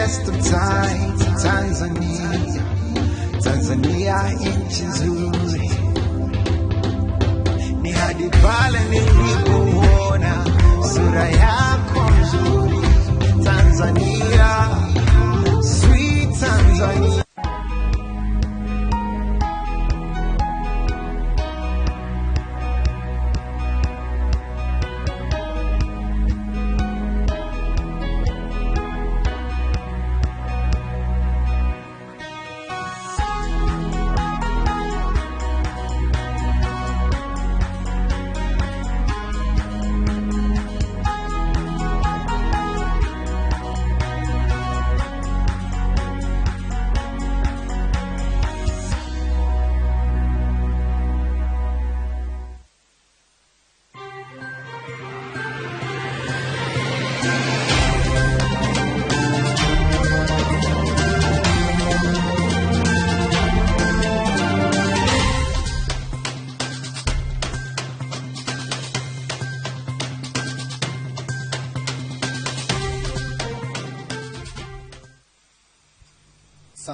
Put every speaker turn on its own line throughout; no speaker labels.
test of time. Tanzania nchi nzuri, ni hadi pale nilipoona sura yako nzuri. Tanzania, sweet Tanzania.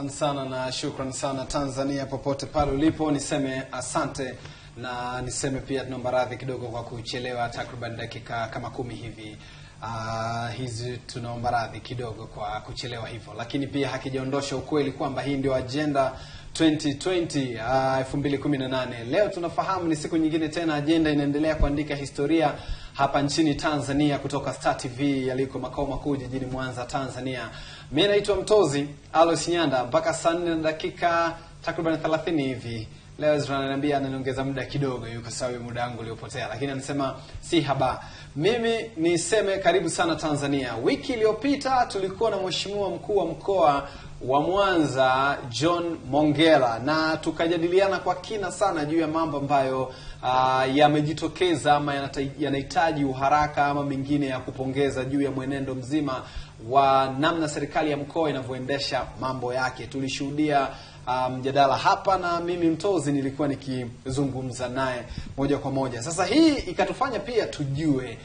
Sana na shukran sana Tanzania popote pale ulipo. Niseme asante na niseme pia tunaomba radhi kidogo kwa kuchelewa takriban dakika kama 10 hivi. Hizi tunaomba radhi kidogo kwa kuchelewa hivyo, lakini pia hakijaondosha ukweli kwamba hii ndio agenda 2020 2018. Leo tunafahamu ni siku nyingine tena, agenda inaendelea kuandika historia hapa nchini Tanzania kutoka Star TV yaliko makao makuu jijini Mwanza, Tanzania. Mimi naitwa Mtozi Alois Nyanda. Mpaka saa 4 na dakika takriban 30 hivi. Leo Ezra ananiambia ananiongeza muda kidogo, yuko sawa muda wangu uliopotea, lakini anasema si haba. Mimi niseme karibu sana Tanzania. Wiki iliyopita tulikuwa na mheshimiwa mkuu wa mkoa wa Mwanza John Mongela, na tukajadiliana kwa kina sana juu ya mambo ambayo yamejitokeza ama yanahitaji uharaka ama mengine ya kupongeza juu ya mwenendo mzima wa namna serikali ya mkoa inavyoendesha mambo yake. Tulishuhudia mjadala hapa na mimi Mtozi nilikuwa nikizungumza naye moja kwa moja. Sasa hii ikatufanya pia tujue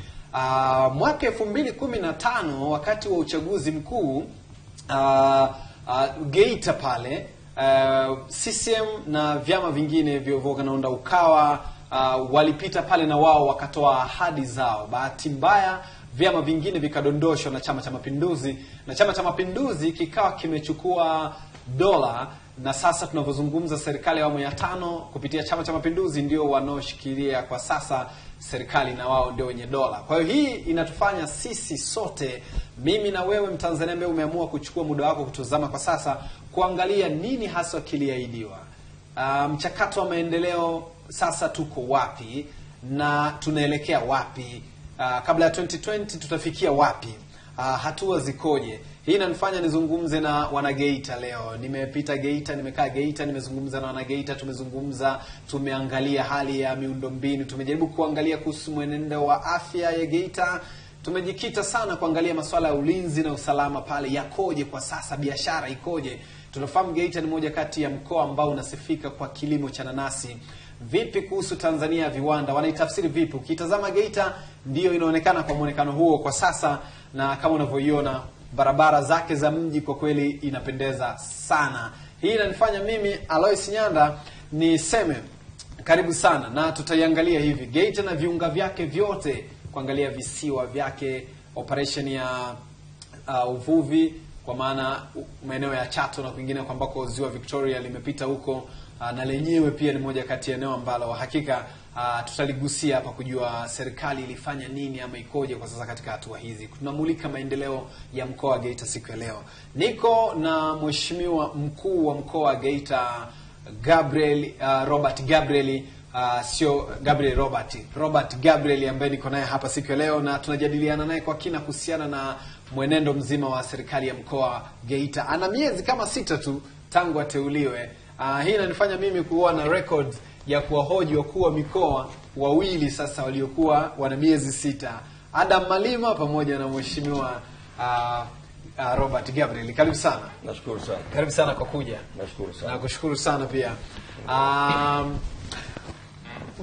mwaka 2015 wakati wa uchaguzi mkuu Geita pale CCM na vyama vingine vinaunda Ukawa walipita pale na wao wakatoa ahadi zao. Bahati mbaya vyama vingine vikadondoshwa na Chama cha Mapinduzi, na Chama cha Mapinduzi kikawa kimechukua dola, na sasa tunavyozungumza serikali ya awamu ya 5 kupitia Chama cha Mapinduzi ndio wanaoshikilia kwa sasa serikali, na wao ndio wenye dola. Kwa hiyo hii inatufanya sisi sote, mimi na wewe Mtanzania ambaye umeamua kuchukua muda wako kutuzama kwa sasa, kuangalia nini hasa kiliahidiwa. Mchakato wa maendeleo sasa tuko wapi na tunaelekea wapi? Kabla ya 2020 tutafikia wapi? Hatua zikoje? Hii inanifanya nizungumze na wanageita leo. Nimepita Geita, nimekaa Geita, nimezungumza na wanageita, tumeangalia hali ya miundombinu, tumejaribu kuangalia kuhusu mwenendo wa afya ya Geita, tumejikita sana kuangalia masuala ya ulinzi na usalama pale yakoje kwa sasa, biashara ikoje. Tunafahamu Geita ni moja kati ya mkoa ambao unasifika kwa kilimo cha nanasi. Vipi kuhusu Tanzania viwanda? Wanaitafsiri vipi? Ukitazama Geita ndio inaonekana kwa muonekano huo kwa sasa, na kama unavyoiona barabara zake za mji kwa kweli inapendeza sana. Hii inanifanya mimi Alois Nyanda niseme karibu sana, na tutaiangalia hivi Geita na viunga vyake vyote, kuangalia visiwa vyake, operation ya uvuvi kwa maana maeneo ya Chato na kwingine ambako ziwa Victoria limepita huko, na lenyewe pia ni moja kati ya eneo ambalo hakika tutaligusia hapa kujua serikali ilifanya nini ama ikoje kwa sasa katika hatua hizi. Tunamulika maendeleo ya mkoa wa Geita siku ya leo. Niko na mheshimiwa mkuu wa mkoa wa Geita Robert Gabriel, sio Gabriel Robert Gabriel ambaye niko naye hapa siku ya leo, na tunajadiliana naye kwa kina kuhusiana na mwenendo mzima wa serikali ya mkoa Geita. Ana miezi kama 6 tu tangu ateuliwe. Hii inanifanya mimi kuwa na record ya kuwahoji wakuu wa mikoa wawili sasa waliokuwa wana miezi 6, Adam Malima pamoja na mheshimiwa Robert Gabriel. Karibu sana.
Nashukuru sana.
Karibu sana kwa kuja.
Nashukuru sana.
Nakushukuru sana pia.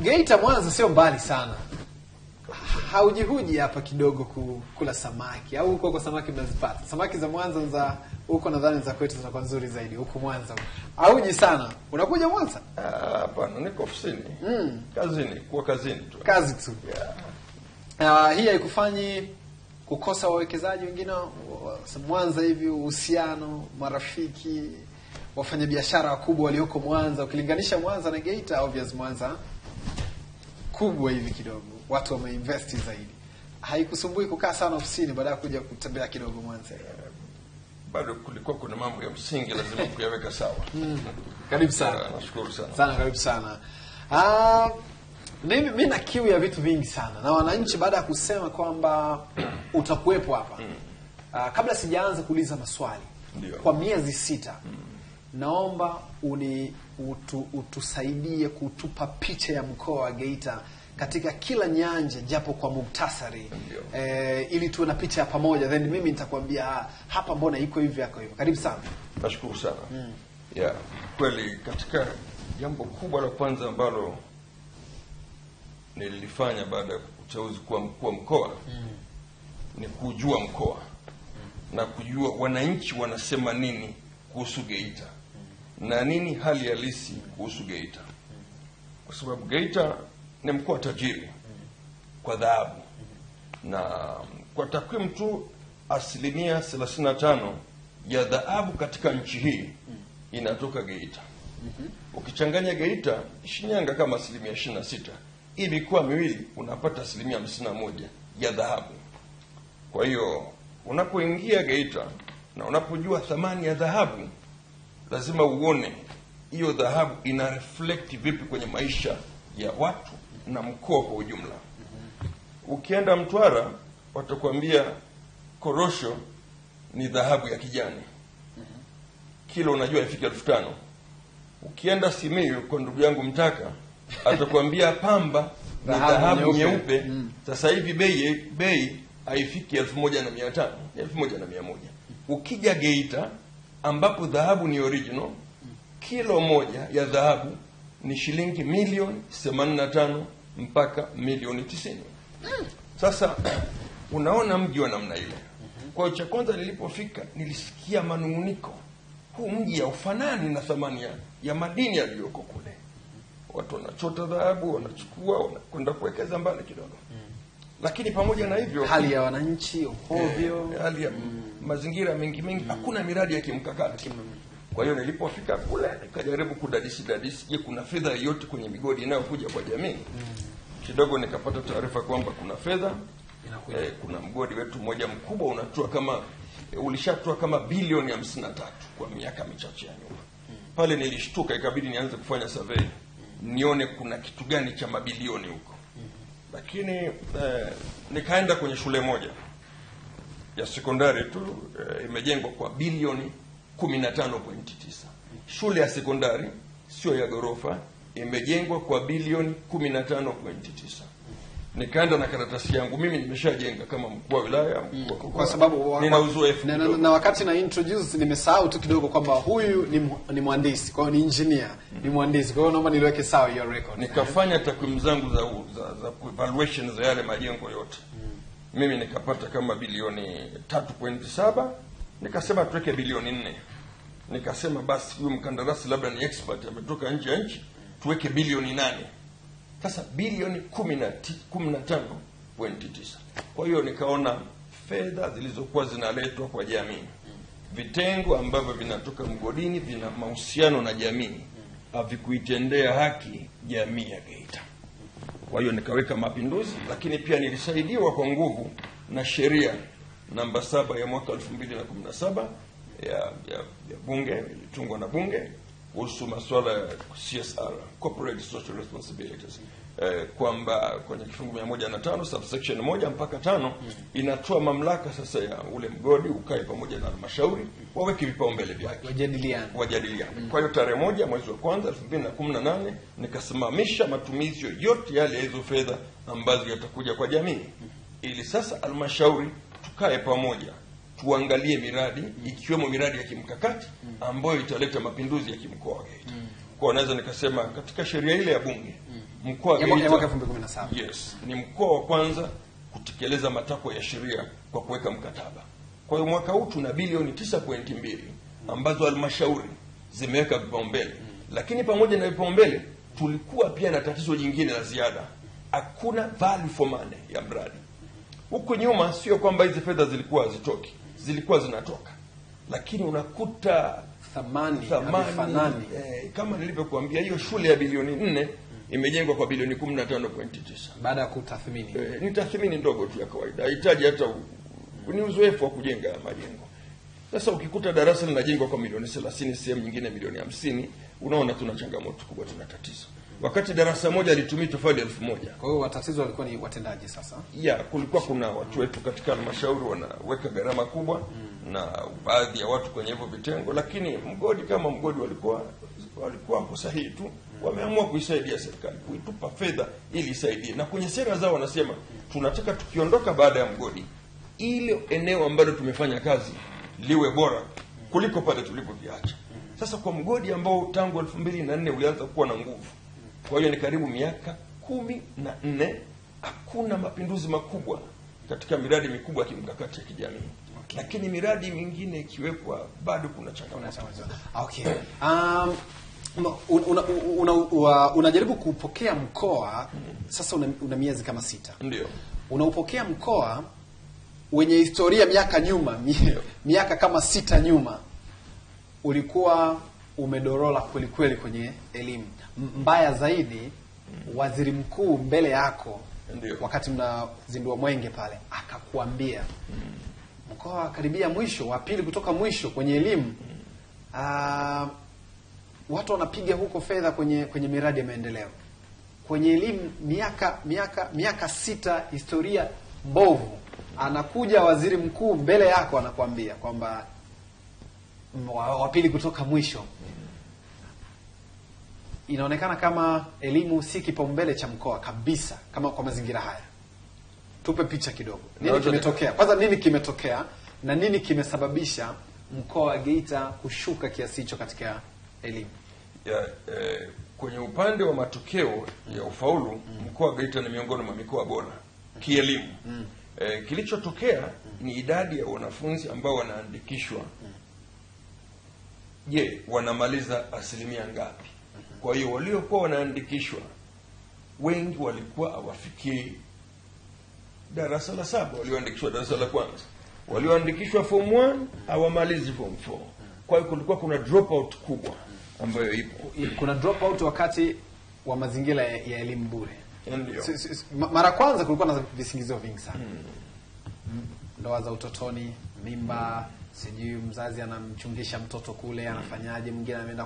Geita Mwanza sio mbali sana. haujihuji hapa kidogo kula samaki au huko kwa samaki mnazipata? Samaki za Mwanza za huko nadhani za kwetu zinakuwa nzuri zaidi huko Mwanza. Hauji sana. Unakuja Mwanza?
Hapana, niko ofisini. Kazini tu.
Kazi tu. Hii haikufanyi kukosa wawekezaji wengine Mwanza hivi, uhusiano, marafiki, wafanyabiashara wakubwa walioko Mwanza? Ukilinganisha Mwanza na Geita, obvious Mwanza kubwa hivi kidogo, watu wameinvest zaidi. Haikusumbui kukaa sana ofisini baada ya kuja kutembea kidogo Mwanza?
Bado kulikuwa kuna mambo ya msingi lazima kuyaweka sawa.
Karibu sana.
Nashukuru sana.
Sana karibu sana. Mimi na kiu ya vitu vingi sana. Na wananchi baada ya kusema kwamba utakuwepo hapa. Kabla sijaanza kuuliza maswali.
Ndiyo.
Kwa miezi 6. Naomba utusaidie kutupa picha ya mkoa wa Geita katika kila nyanja japo kwa muktasari. Ili tuwe na picha pamoja, then mimi nitakwambia hapa mbona iko hivi yako hivyo. Karibu sana.
Nashukuru sana. Kweli katika jambo kubwa la kwanza ambalo nilifanya baada ya uteuzi kuwa mkuu wa mkoa ni kujua mkoa na kujua wananchi wanasema nini kuhusu Geita na nini hali halisi kuhusu Geita, kwa sababu Geita ni mkoa tajiri kwa dhahabu, na kwa takwimu tu 35% ya dhahabu katika nchi hii inatoka Geita. Ukichanganya Geita, Shinyanga kama 26%, hii mikoa miwili unapata 51% ya dhahabu. Kwa hiyo unapoingia Geita na unapojua thamani ya dhahabu, lazima uone hiyo dhahabu ina reflect vipi kwenye maisha ya watu na mkoa kwa ujumla. Ukienda Mtwara watakwambia korosho ni dhahabu ya kijani, kilo unajua ifika 5,000. Ukienda Simiyu kwa ndugu yangu Mtaka atakwambia pamba ni dhahabu nyeupe. Sasa hivi bei haifiki 1,500, 1,100. Ukija Geita ambapo dhahabu ni original, kilo moja ya dhahabu ni shilingi milioni 85 mpaka milioni 90. Sasa unaona mji wa namna ile. Kwa hiyo cha kwanza nilipofika nilisikia manunguniko, huu mji haufanani na thamani ya madini yaliyoko kule. Watu wanachota dhahabu, wanachukua, wanakwenda kuwekeza mbali kidogo. Lakini pamoja na hivyo,
hali ya wananchi ovyo,
hali ya mazingira mengi hakuna miradi ya kimkakati. Kwa hiyo nilipofika kule nikajaribu kudadisi, je, kuna fedha yoyote kwenye migodi inayokuja kwa jamii? Kidogo nikapata taarifa kwamba kuna fedha. Kuna mgodi wetu mmoja mkubwa unatoa kama ulishatoa kama bilioni 53 kwa miaka michache ya nyuma. Pale nilishtuka, ikabidi nianze kufanya survey nione kuna kitu gani cha mabilioni huko. Lakini nikaenda kwenye shule moja ya sekondari tu, imejengwa kwa bilioni 15.9. Shule ya sekondari sio ya gorofa, imejengwa kwa bilioni 15.9. Nikaenda na karatasi yangu, mimi nimeshajenga kama mkuu wa wilaya,
kwa sababu
nina uzoefu
na wakati na introduce nimesahau tu kidogo kwamba huyu ni mhandisi, kwa hiyo ni engineer, ni mhandisi. Kwa hiyo naomba niweke sawa your record.
Nikafanya takwimu zangu za evaluation za yale majengo yote. Mimi nikapata kama bilioni 3.7, nikasema tuweke bilioni 4. Nikasema basi huyu mkandarasi labda ni expert, ametoka nje ya nchi, tuweke bilioni 8. Sasa bilioni 15.9. Kwa hiyo nikaona fedha zilizokuwa zinaletwa kwa jamii, vitengo ambavyo vinatoka mgodini vina mahusiano na jamii, havikuitendea haki jamii ya Geita. Kwa hiyo nikaweka mapinduzi, lakini pia nilisaidiwa kwa nguvu na sheria namba 7 ya mwaka 2017 ya bunge, ilitungwa na bunge kuhusu masuala ya CSR, corporate social responsibilities, kwamba kwenye kifungu 105 subsection 1 mpaka 5 inatoa mamlaka sasa ya ule mgodi ukae pamoja na halmashauri waweke vipaumbele vyake, wajadiliane. Kwa hiyo tarehe 1 mwezi wa kwanza 2018 nikasimamisha matumizi yote yale ya hizo fedha ambazo yatakuja kwa jamii, ili sasa halmashauri tukae pamoja tuangalie miradi ikiwemo miradi ya kimkakati ambayo italeta mapinduzi ya kimkoa wa Geita. Kwa naweza nikasema katika sheria ile ya bunge mkoa wa Geita
mwaka 2017,
yes, ni mkoa wa kwanza kutekeleza matakwa ya sheria kwa kuweka mkataba. Kwa hiyo mwaka huu tuna bilioni 9.2 ambazo halmashauri zimeweka vipaumbele. Lakini pamoja na vipaumbele tulikuwa pia na tatizo jingine la ziada. Hakuna value for money ya mradi. Huko nyuma sio kwamba hizi fedha zilikuwa hazitoki, zilikuwa zinatoka. Lakini unakuta thamani kama nilivyokuambia, hiyo shule ya bilioni 4 imejengwa kwa bilioni 15.9
baada ya kutathmini.
Ni tathmini ndogo tu ya kawaida, haihitaji hata ni uzoefu wa kujenga majengo. Sasa ukikuta darasa linajengwa kwa milioni 30, sehemu nyingine milioni 50, unaona tuna changamoto kubwa, tuna tatizo. Wakati darasa moja litumia tofali 1000.
Kwa hiyo tatizo walikuwa ni watendaji sasa.
Kulikuwa kuna watu wetu katika halmashauri wanaweka gharama kubwa na baadhi ya watu kwenye hivyo vitengo, lakini mgodi kama mgodi walikuwa kwa sahihi tu. Wameamua kuisaidia serikali, kuitupa fedha ili isaidie. Na kwenye sera zao wanasema tunataka tukiondoka baada ya mgodi, ile eneo ambalo tumefanya kazi liwe bora kuliko pale tulipoviacha. Sasa kwa mgodi ambao tangu 2004 ulianza kuwa na nguvu, kwa hiyo ni karibu miaka 14, hakuna mapinduzi makubwa katika miradi mikubwa ya kimkakati ya kijamii. Okay. Lakini miradi mingine ikiwekwa bado kuna changamoto.
Okay. Unajaribu kupokea mkoa sasa, una miezi kama 6.
Ndio.
Unaupokea mkoa wenye historia miaka nyuma, miaka kama 6 nyuma ulikuwa umedorola kweli kweli kwenye elimu. Mbaya zaidi, waziri mkuu mbele yako,
ndio,
wakati mnazindua Mwenge pale akakuambia mkoa karibia mwisho, wa pili kutoka mwisho kwenye elimu. Watu wanapiga huko fedha kwenye miradi ya maendeleo. Kwenye elimu miaka 6 historia mbovu. Anakuja waziri mkuu mbele yako anakuambia kwamba wa pili kutoka mwisho. Inaonekana kama elimu si kipaumbele cha mkoa kabisa kama kwa mazingira haya. Tupe picha kidogo. Nini kimetokea? Kwanza nini kimetokea na nini kimesababisha mkoa wa Geita kushuka kiasi hicho katika elimu?
Kwenye upande wa matokeo ya ufaulu, mkoa wa Geita ni miongoni mwa mikoa bora kielimu. Kilichotokea ni idadi ya wanafunzi ambao wanaandikishwa. Wanamaliza asilimia ngapi? Kwa hiyo waliokuwa wanaandikishwa wengi walikuwa hawafikii darasa la 7, walioandikishwa darasa la kwanza. Walioandikishwa form 1 hawamalizi form 4. Kwa hiyo kulikuwa kuna dropout kubwa ambayo ipo.
Kuna dropout wakati wa mazingira ya elimu bure.
Ndio.
Mara kwanza kulikuwa na visingizio vingi sana. Ndoa za utotoni, mimba, sijui mzazi anamchungisha mtoto kule, anafanyaje, mwingine anaenda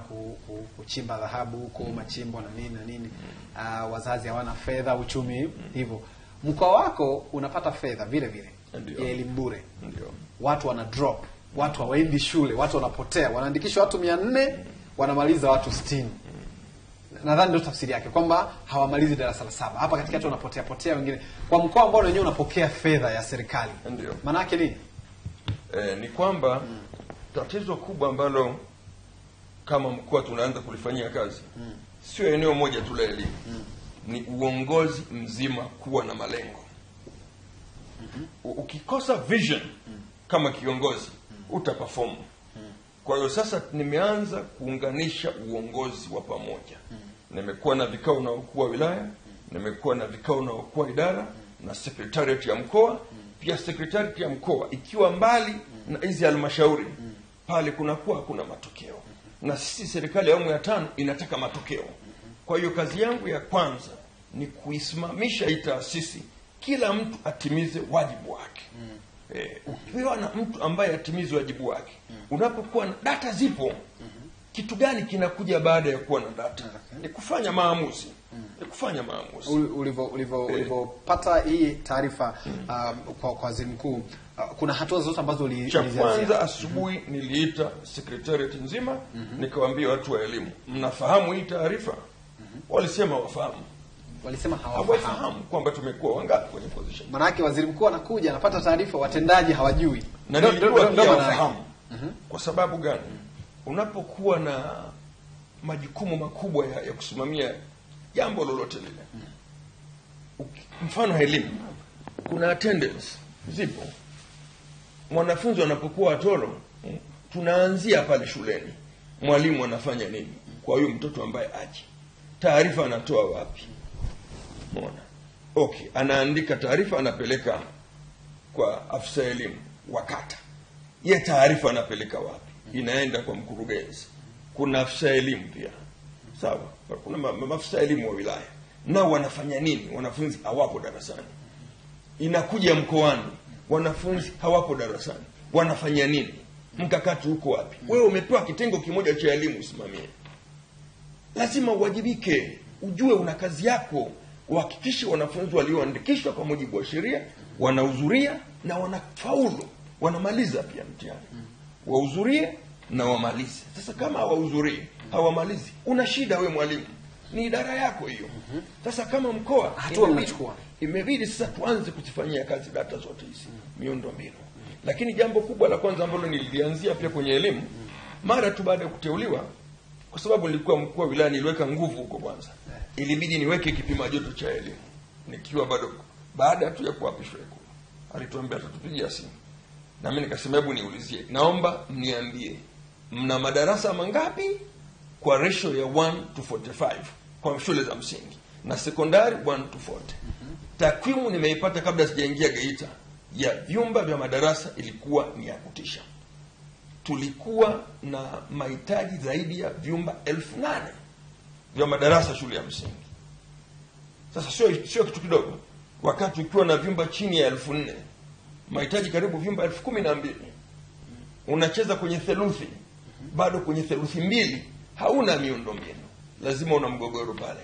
kuchimba dhahabu huko machimbo na nini. Wazazi hawana fedha, uchumi hivyo. Mkoa wako unapata fedha vile vile ya elimu bure.
Ndio.
Watu wana drop, watu hawaendi shule, watu wanapotea. Wanaandikisha watu 400, wanamaliza watu 60. Nadhani ndio tafsiri yake kwamba hawamalizi darasa la 7. Hapa katikati wanapotea wengine. Kwa mkoa ambao wenyewe unapokea fedha ya serikali.
Ndio.
Maana yake nini?
Ni kwamba tatizo kubwa ambalo kama mkoa tunaanza kulifanyia kazi sio eneo moja tu la elimu. Ni uongozi mzima kuwa na malengo. Ukikosa vision kama kiongozi utaperform. Kwa hiyo sasa nimeanza kuunganisha uongozi wa pamoja. Nimekuwa na vikao na wakuu wa wilaya, nimekuwa na vikao na wakuu wa idara na secretariat ya mkoa. Pia secretariat ya mkoa ikiwa mbali na hizi halmashauri, pale kuna matokeo. Na sisi serikali ya awamu ya 5 inataka matokeo. Kwa hiyo kazi yangu ya kwanza ni kuisimamisha hii taasisi, kila mtu atimize wajibu wake. Ukiwa na mtu ambaye atimize wajibu wake, unapokuwa na data zipo, kitu gani kinakuja baada ya kuwa na data? Ni kufanya maamuzi.
Ulivopata hii taarifa kwa waziri mkuu, kuna hatua zote ambazo
ulizianzia? Kwanza asubuhi niliita secretariat nzima, nikawaambia watu wa elimu, mnafahamu hii taarifa? Walisema wafahamu.
Walisema hawafahamu
kwamba tumekuwa wangapi kwenye position.
Maana yake waziri mkuu anakuja anapata taarifa, watendaji hawajui.
Na nilikuwa pia wafahamu. Kwa sababu gani? Unapokuwa na majukumu makubwa ya kusimamia jambo lolote lile, mfano elimu, kuna attendance zipo. Mwanafunzi anapokuwa atoro, tunaanzia pale shuleni. Mwalimu anafanya nini kwa huyo mtoto ambaye aje? Taarifa anatoa wapi? Umeona? Okay, anaandika taarifa, anapeleka kwa afisa elimu wa kata. Ye taarifa anapeleka wapi? Inaenda kwa mkurugenzi. Kuna afisa elimu pia. Sawa? Kuna maafisa elimu wa wilaya. Nao wanafanya nini? Wanafunzi hawapo darasani. Inakuja mkoani, wanafunzi hawapo darasani. Wanafanya nini? Mkakati uko wapi? Wewe umepewa kitengo kimoja cha elimu usimamie. Lazima uwajibike, ujue una kazi yako, uhakikishe wanafunzi walioandikishwa kwa mujibu wa sheria wanahudhuria na wanafaulu, wanamaliza pia mtihani. Wahudhurie na wamalize. Sasa kama hawahudhurii, hawamalizi, una shida wewe mwalimu. Ni idara yako hiyo. Sasa kama mkoa
hatua mnachukua,
imebidi sasa tuanze kuzifanyia kazi data zote hizi, miundombinu. Lakini jambo kubwa la kwanza ambalo nilianzia pia kwenye elimu, mara tu baada ya kuteuliwa, kwa sababu nilikuwa mkuu wa wilaya, niliweka nguvu huko kwanza. Ilibidi niweke kipima joto cha elimu. Nikiwa bado baada tu ya kuapishwa huko, alituambia atatupigia simu. Na mimi nikasema hebu niulizie, naomba mniambie mna madarasa mangapi kwa ratio ya 1:45 kwa shule za msingi na sekondari 1:40. Takwimu nimeipata kabla sijaingia Geita ya vyumba vya madarasa ilikuwa ni ya kutisha. Tulikuwa na mahitaji zaidi ya vyumba 8,000 vya madarasa shule ya msingi. Sasa sio kitu kidogo, wakati ukiwa na vyumba chini ya 4,000, mahitaji karibu vyumba 12,000. Unacheza kwenye theluthi, bado kwenye theluthi mbili hauna miundombinu, lazima una mgogoro pale.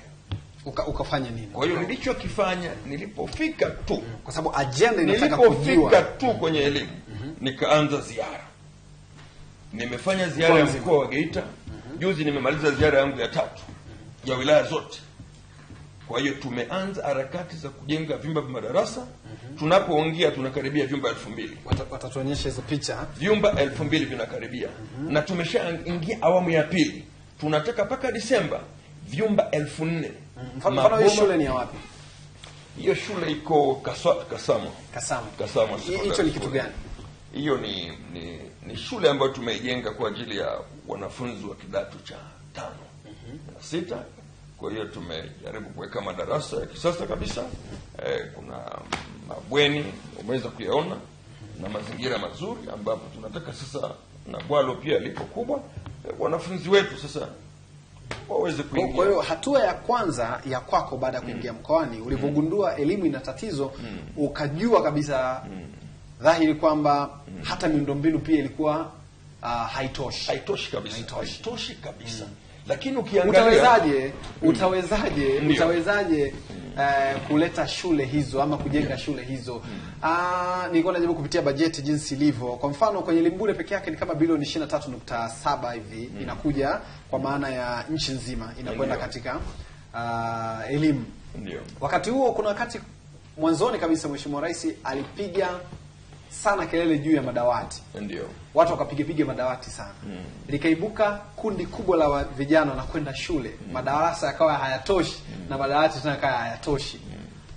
Ukafanya nini?
Kwa hiyo nilichokifanya, nilipofika tu,
kwa sababu agenda inataka kujua,
nilipofika tu kwenye elimu, nikaanza ziara. Nimefanya ziara ya mkoa wa Geita. Juzi nimemaliza ziara yangu ya 3 ya wilaya zote. Kwa hiyo tumeanza harakati za kujenga vyumba vya madarasa. Tunapoongea tunakaribia vyumba 2,000.
Watatuonyesha hizo picha.
Vyumba 2,000 vinakaribia. Na tumeshaingia awamu ya pili. Tunataka mpaka Disemba vyumba 4,000.
Mfano hiyo shule ni ya wapi?
Hiyo shule iko Kasamo.
Kasamo. Hicho ni kitu gani?
Hiyo ni shule ambayo tumeijenga kwa ajili ya wanafunzi wa kidato cha 5 na 6. Kwa hiyo tumejaribu kuweka madarasa ya kisasa kabisa. Kuna mabweni umeweza kuyaona na mazingira mazuri, ambapo tunataka sasa, na bwalo pia liko kubwa, wanafunzi wetu sasa waweze kuingia.
Kwa hiyo hatua ya kwanza ya kwako baada ya kuingia mkoani, ulipogundua elimu ina tatizo, ukajua kabisa dhahiri kwamba hata miundombinu pia ilikuwa haitoshi kabisa. Lakini ukiangalia utawezaje kuleta shule hizo ama kujenga shule hizo? Nilikuwa najaribu kupitia bajeti jinsi ilivyo. Kwa mfano kwenye Limbule peke yake ni kama bilioni 23.7 hivi inakuja, kwa maana ya nchi nzima inakwenda katika elimu.
Ndio.
Wakati huo kuna wakati mwanzoni kabisa Mheshimiwa Rais alipiga sana kelele juu ya madawati.
Ndio.
Watu wakapiga madawati sana. Likaibuka kundi kubwa la vijana na kwenda shule. Madarasa yakawa hayatoshi na madawati tena yakawa hayatoshi.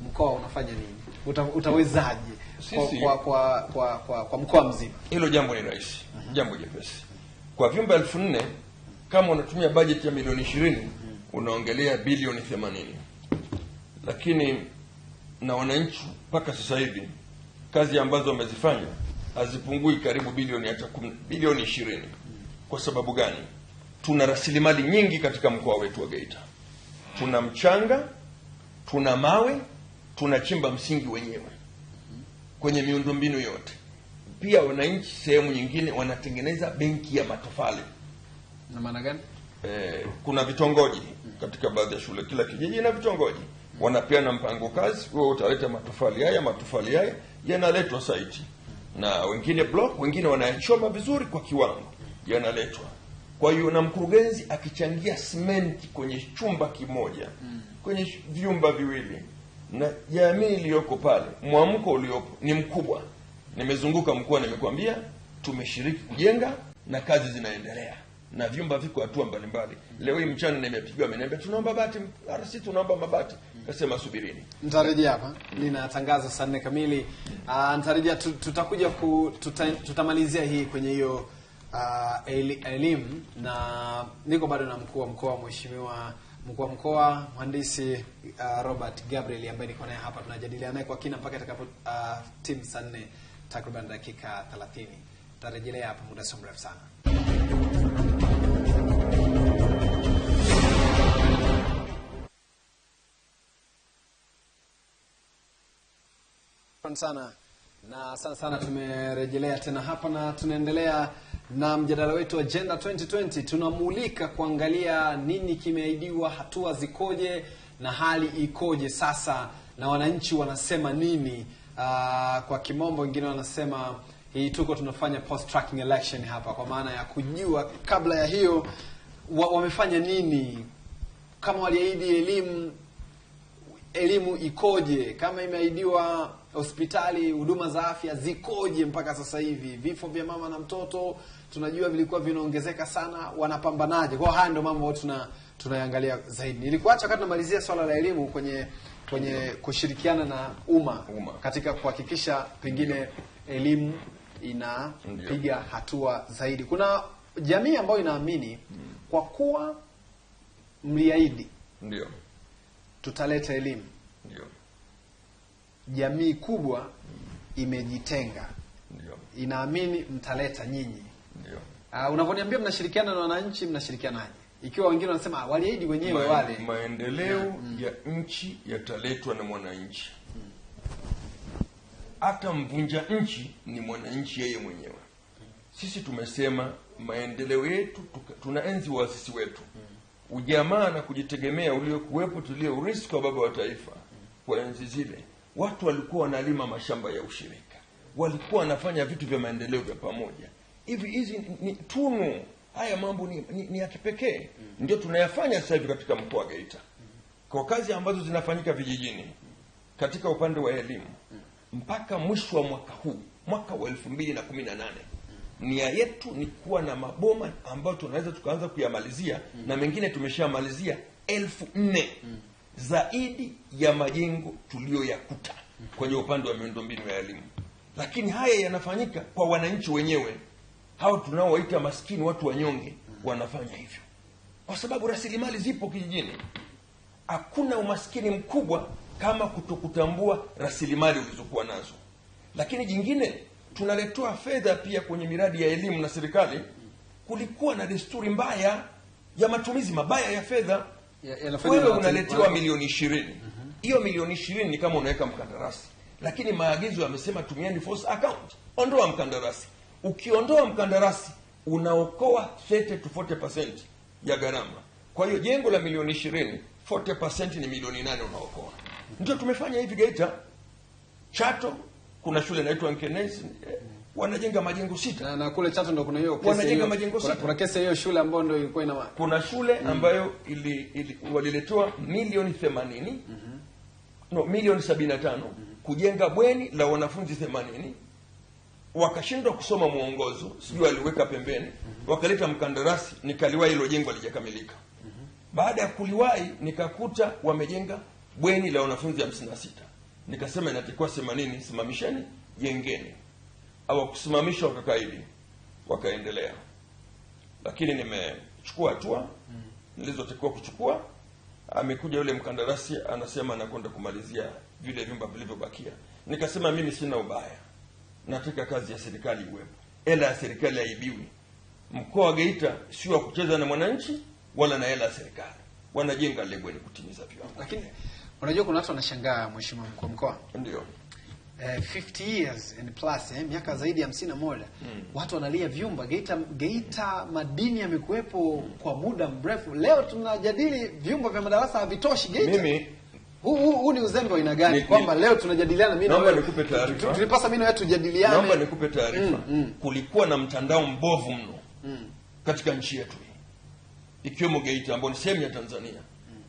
Mkoa unafanya nini? Utawezaje kwa mkoa mzima?
Hilo jambo ni rahisi. Jambo jepesi. Kwa vyumba 4,000 kama unatumia budget ya milioni 20, unaongelea bilioni 80. Lakini na wananchi mpaka sasa hivi kazi ambazo wamezifanya hazipungui karibu bilioni 20. Kwa sababu gani? Tuna rasilimali nyingi katika mkoa wetu wa Geita. Tuna mchanga, tuna mawe, tunachimba msingi wenyewe kwenye miundombinu yote. Pia wananchi sehemu nyingine wanatengeneza benki ya matofali.
Na maana gani?
Kuna vitongoji katika baadhi ya shule, kila kijiji na vitongoji. Wanapeana mpango kazi, wewe utaleta matofali haya yanaletwa site. Na wengine block, wengine wanayachoma vizuri kwa kiwango, yanaletwa. Kwa hiyo na mkurugenzi akichangia simenti kwenye chumba kimoja, kwenye vyumba viwili, na jamii iliyoko pale, mwamko uliopo ni mkubwa. Nimezunguka mkoa, nimekwambia tumeshiriki kujenga na kazi zinaendelea. na vyumba viko hatua mbalimbali. Leo hii mchana nimepigiwa, ameniambia tunaomba bati, RC tunaomba mabati. Kasema subirini.
Nitarejea hapa. Ninatangaza saa 4 kamili. Nitarejea, tutakuja tutamalizia hii kwenye hiyo elimu, na niko bado na mkuu wa mkoa, mheshimiwa mkuu wa mkoa mhandisi Robert Gabriel, ambaye niko naye hapa, tunajadiliana naye kwa kina mpaka itakapo timu saa 4 takriban dakika 30. Tutarejelea hapa muda si mrefu sana. Sana tumerejelea tena hapa na tunaendelea na mjadala wetu Agenda 2020. Tunamulika kuangalia nini kimeahidiwa, hatua zikoje na hali ikoje sasa, na wananchi wanasema nini. Kwa kimombo wengine wanasema hii tuko tunafanya post tracking election hapa, kwa maana ya kujua kabla ya hiyo wamefanya nini, kama waliahidi elimu ikoje, kama imeahidiwa hospitali, huduma za afya zikoje mpaka sasa hivi, vifo vya mama na mtoto tunajua vilikuwa vinaongezeka sana, wanapambanaje. Kwa haya ndio mambo tunayangalia zaidi. Nilikuacha wakati tunamalizia swala la elimu kwenye kushirikiana na umma katika kuhakikisha pengine elimu inapiga hatua zaidi. Kuna jamii ambayo inaamini kwa kuwa mliahidi
ndio
tutaleta elimu,
ndio
jamii kubwa imejitenga,
ndio
inaamini mtaleta nyinyi.
Ndio.
Unavyoniambia mnashirikiana na wananchi, mnashirikianaje ikiwa wengine wanasema waliahidi wenyewe wale?
Maendeleo ya nchi yataletwa na mwananchi. Hata mvunja nchi ni mwananchi yeye mwenyewe. Sisi tumesema maendeleo yetu tunaenzi waasisi wetu. Ujamaa na kujitegemea uliokuwepo tuliourithi kwa baba wa taifa. Kwa enzi zile watu walikuwa wanalima mashamba ya ushirika, walikuwa wanafanya vitu vya maendeleo vya pamoja. Hizi ni tunu, haya mambo ni ya kipekee. Ndio tunayafanya sasa hivi katika mkoa wa Geita, kwa kazi ambazo zinafanyika vijijini katika upande wa elimu. Mpaka mwisho wa mwaka huu, mwaka wa 2018, nia yetu ni kuwa na maboma ambayo tunaweza tukaanza kuyamalizia, na mengine tumeshamalizia 1400 zaidi ya majengo tuliyoyakuta kwenye upande wa miundombinu ya elimu. Lakini haya yanafanyika kwa wananchi wenyewe, hao tunaowaita maskini, watu wanyonge, wanafanya hivyo kwa sababu rasilimali zipo kijijini. Hakuna umaskini mkubwa kama kutokutambua rasilimali ulizokuwa nazo. Lakini jingine, tunaletoa fedha pia kwenye miradi ya elimu na serikali. Kulikuwa na desturi mbaya ya matumizi mabaya ya fedha. Wewe unaletewa milioni 20. Hiyo milioni 20 ni kama unaweka mkandarasi. Lakini maagizo yamesema tumieni force account. Ondoa mkandarasi. Ukiondoa mkandarasi unaokoa 30 to 40% ya gharama. Kwa hiyo jengo la milioni 20, 40% ni milioni 8 unaokoa. Ndio tumefanya hivi Geita. Chato kuna shule inaitwa Nkenesi, wanajenga majengo 6.
Na kule Chato ndio kuna hiyo kesi,
wanajenga majengo 6.
Kuna kesi hiyo shule ambayo ndio ilikuwa ina,
kuna shule ambayo waliletoa milioni 80, milioni 75 kujenga bweni la wanafunzi 80. Wakashindwa kusoma muongozo, sijui aliweka pembeni, wakaleta mkandarasi, nikaliwahi hilo jengo halijakamilika. Baada ya kuliwahi nikakuta wamejenga bweni la wanafunzi 56. Nikasema inatakiwa 80, simamisheni, jengeni. Au kusimamisha wakakaidi, wakaendelea. Lakini nimechukua hatua nilizotakiwa kuchukua. Amekuja yule mkandarasi anasema anakwenda kumalizia vile vyumba vilivyobakia. Nikasema mimi sina ubaya, nataka kazi ya serikali iwepo, hela ya serikali haibiwi. Mkoa wa Geita sio kucheza na mwananchi wala na hela ya serikali, wanajenga lebo ni kutimiza viwango.
Lakini unajua kuna watu wanashangaa, mheshimiwa mkuu wa mkoa,
ndio
50 years and plus, miaka zaidi ya 51, watu wanalia vyumba. Geita madini yamekuepo kwa muda mrefu. Leo tunajadili vyumba vya madarasa havitoshi Geita.
Mimi
huu ni uzembe wa aina gani kwamba leo tunajadiliana mimi na wewe?
Naomba nikupe taarifa.
Tulipasa mimi na wewe tujadiliane.
Naomba nikupe taarifa. Kulikuwa na mtandao mbovu mno katika nchi yetu hii, ikiwemo Geita ambayo ni sehemu ya Tanzania.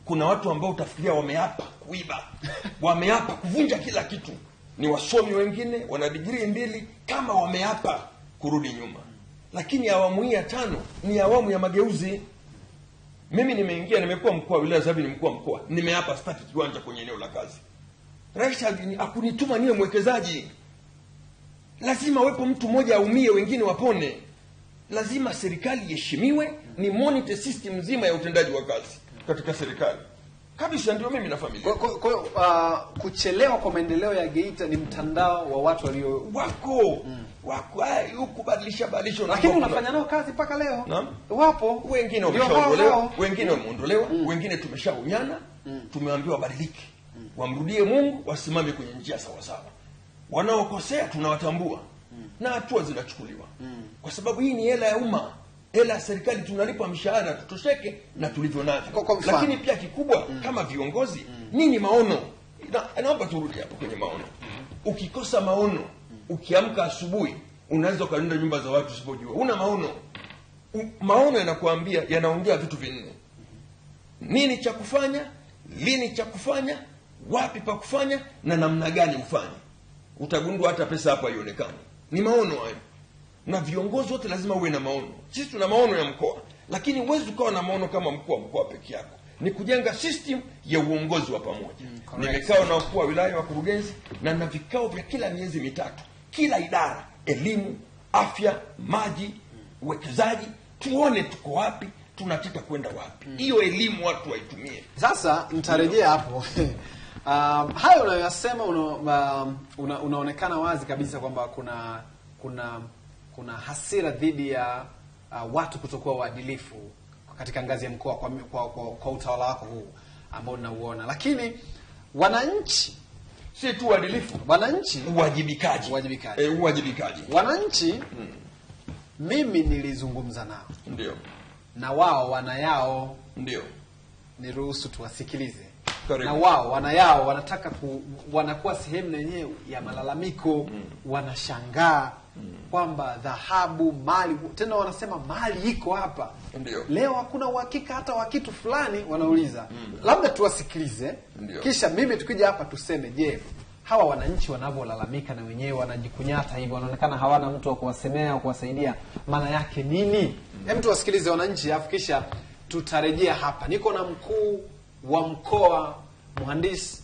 Kuna watu ambao utafikiria wameapa kuiba, wameapa kuvunja kila kitu. Ni wasomi wengine, wana degree 2, kama wameapa kurudi nyuma. lakini awamu hii ya 5 ni awamu ya mageuzi. Mimi nimekuwa mkuu wa wilaya, sababu ni mkuu wa mkoa, nimeapa start kiwanja kwenye eneo la kazi. Rais akunituma niwe mwekezaji. Lazima wepo mtu mmoja aumie, wengine wapone. Lazima serikali iheshimiwe, ni monitor system nzima ya utendaji wa kazi katika serikali kabisa. Ndio mimi na familia.
Kwa kuchelewa kwa maendeleo ya Geita ni mtandao wa watu walio
wako kubadilisha,
lakini unafanya nao kazi mpaka leo.
Naam.
Wapo
wengine wameshaondolewa, wengine wameondolewa, wengine tumeshaonyana, tumeambiwa badiliki, wamrudie Mungu, wasimame kwenye njia sawa sawa. Wanaokosea tunawatambua na hatua zinachukuliwa. Kwa sababu hii ni hela ya umma, hela ya serikali, tunalipa mshahara tutosheke na tulivyo navyo. Lakini pia kikubwa kama viongozi, nini maono? Naomba turudi hapo kwenye maono. Ukikosa maono, ukiamka asubuhi unaweza ukaenda nyumba za watu usipojua. Una maono. Maono yanakuambia, yanaongea vitu vinne. Nini cha kufanya, lini cha kufanya, wapi pa kufanya na namna gani ufanye. Utagundua hata pesa hapa haionekani. Ni maono hayo. Na viongozi wote lazima uwe na maono. Sisi tuna maono ya mkoa, lakini huwezi ukawa na maono kama mkuu wa mkoa peke yako. Ni kujenga system ya uongozi wa pamoja. Nimekaa na wakuu wa wilaya, wakurugenzi, na vikao vya kila miezi mitatu. Kila idara, elimu, afya, maji, uwekezaji, tuone tuko wapi, tunataka kwenda wapi. Hiyo elimu watu waitumie.
Sasa nitarejea hapo. Hayo unayosema unaonekana wazi kabisa kwamba kuna hasira dhidi ya watu kutokuwa waadilifu katika ngazi ya mkoa kwa utawala wako huu ambao unauona. Lakini wananchi
si tu uadilifu,
wananchi
uwajibikaji.
Wananchi mimi nilizungumza nao.
Ndio.
Na wao wanayao.
Ndio.
Niruhusu tuwasikilize.
Karibu.
Na wao wanayao, wanataka wanakuwa sehemu na yenyewe ya malalamiko. Wanashangaa kwamba dhahabu, mali, tena wanasema mali iko hapa.
Ndio.
Leo hakuna uhakika hata wa kitu fulani, wanauliza. Labda tuwasikilize.
Ndio.
Kisha mimi tukija hapa tuseme, je, hawa wananchi wanavyolalamika na wenyewe wanajikunyata hivi, wanaonekana hawana mtu wa kuwasemea au kuwasaidia, maana yake nini? Hebu tuwasikilize wananchi, afu kisha tutarejea hapa. Niko na mkuu wa mkoa mhandisi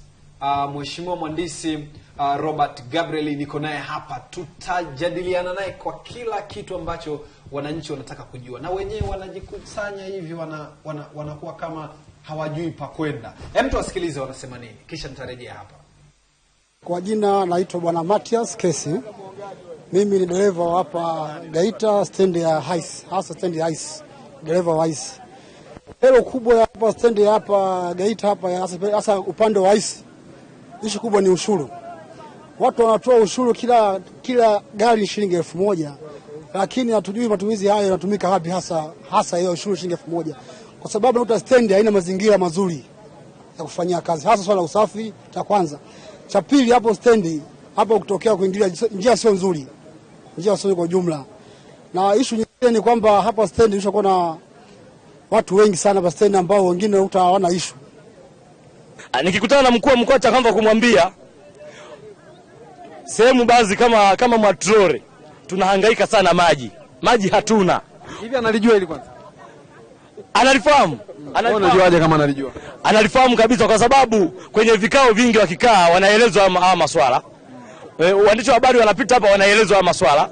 mheshimiwa mhandisi Robert Gabriel, niko naye hapa. Tutajadiliana naye kwa kila kitu ambacho wananchi wanataka kujua, na wenyewe wanajikusanya hivi, wanakuwa kama hawajui pa kwenda. Hebu tuwasikilize wanasema nini, kisha nitarejea hapa.
Kwa jina naitwa Bwana Matias Kesi. Mimi ni dereva hapa Geita stand ya Hais, hasa stand ya Hais, dereva wa Hais. Helo kubwa hapa stand ya hapa Geita hapa, hasa upande wa Hais, ishu kubwa ni ushuru. Watu wanatoa ushuru kila gari shilingi 1000, lakini hatujui matumizi hayo yanatumika wapi, hasa hiyo ushuru shilingi 1000. Kwa sababu unakuta stand haina mazingira mazuri ya kufanyia kazi, hasa swala usafi cha kwanza. Cha pili, hapo stand hapo kutokea kuingilia njia sio nzuri. Njia sio kwa jumla. Na issue nyingine ni kwamba hapa stand ilishakuwa na watu wengi sana hapa stand ambao wengine hawana issue.
Nikikutana na mkuu wa mkoa cha kwamba kumwambia sehemu baadhi kama Mwatrore tunahangaika sana maji hatuna.
Hivi analijua hili kwanza?
Analifahamu.
Unajuaje kama analijua?
Analifahamu kabisa, kwa sababu kwenye vikao vingi wakikaa wanaelezwa haya maswala. Waandishi wa habari wanapita hapa wanaelezwa haya maswala.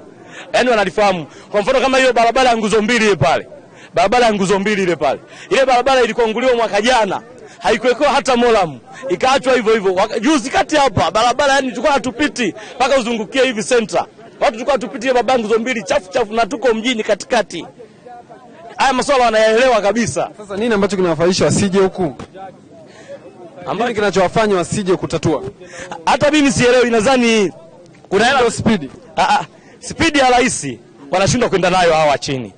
Yaani wanalifahamu. Kwa mfano kama hiyo barabara ya nguzo mbili ile pale. Barabara ya nguzo mbili ile pale. Ile barabara ilikuanguliwa mwaka jana. Haikuwekewa hata molamu. Ikaachwa hivyo hivyo. Juzi kati hapa barabara yani tulikuwa hatupiti mpaka uzungukie hivi center. Watu tulikuwa tupitie barabara nguzo mbili chafu na tuko mjini katikati. Haya masuala wanaelewa kabisa.
Sasa nini ambacho kinawafanyisha wasije huku? Nini kinachowafanya wasije kutatua?
Hata mimi sielewi, nadhani kuna hela
speed.
Speed ya rais wanashindwa kwenda nayo hawa chini.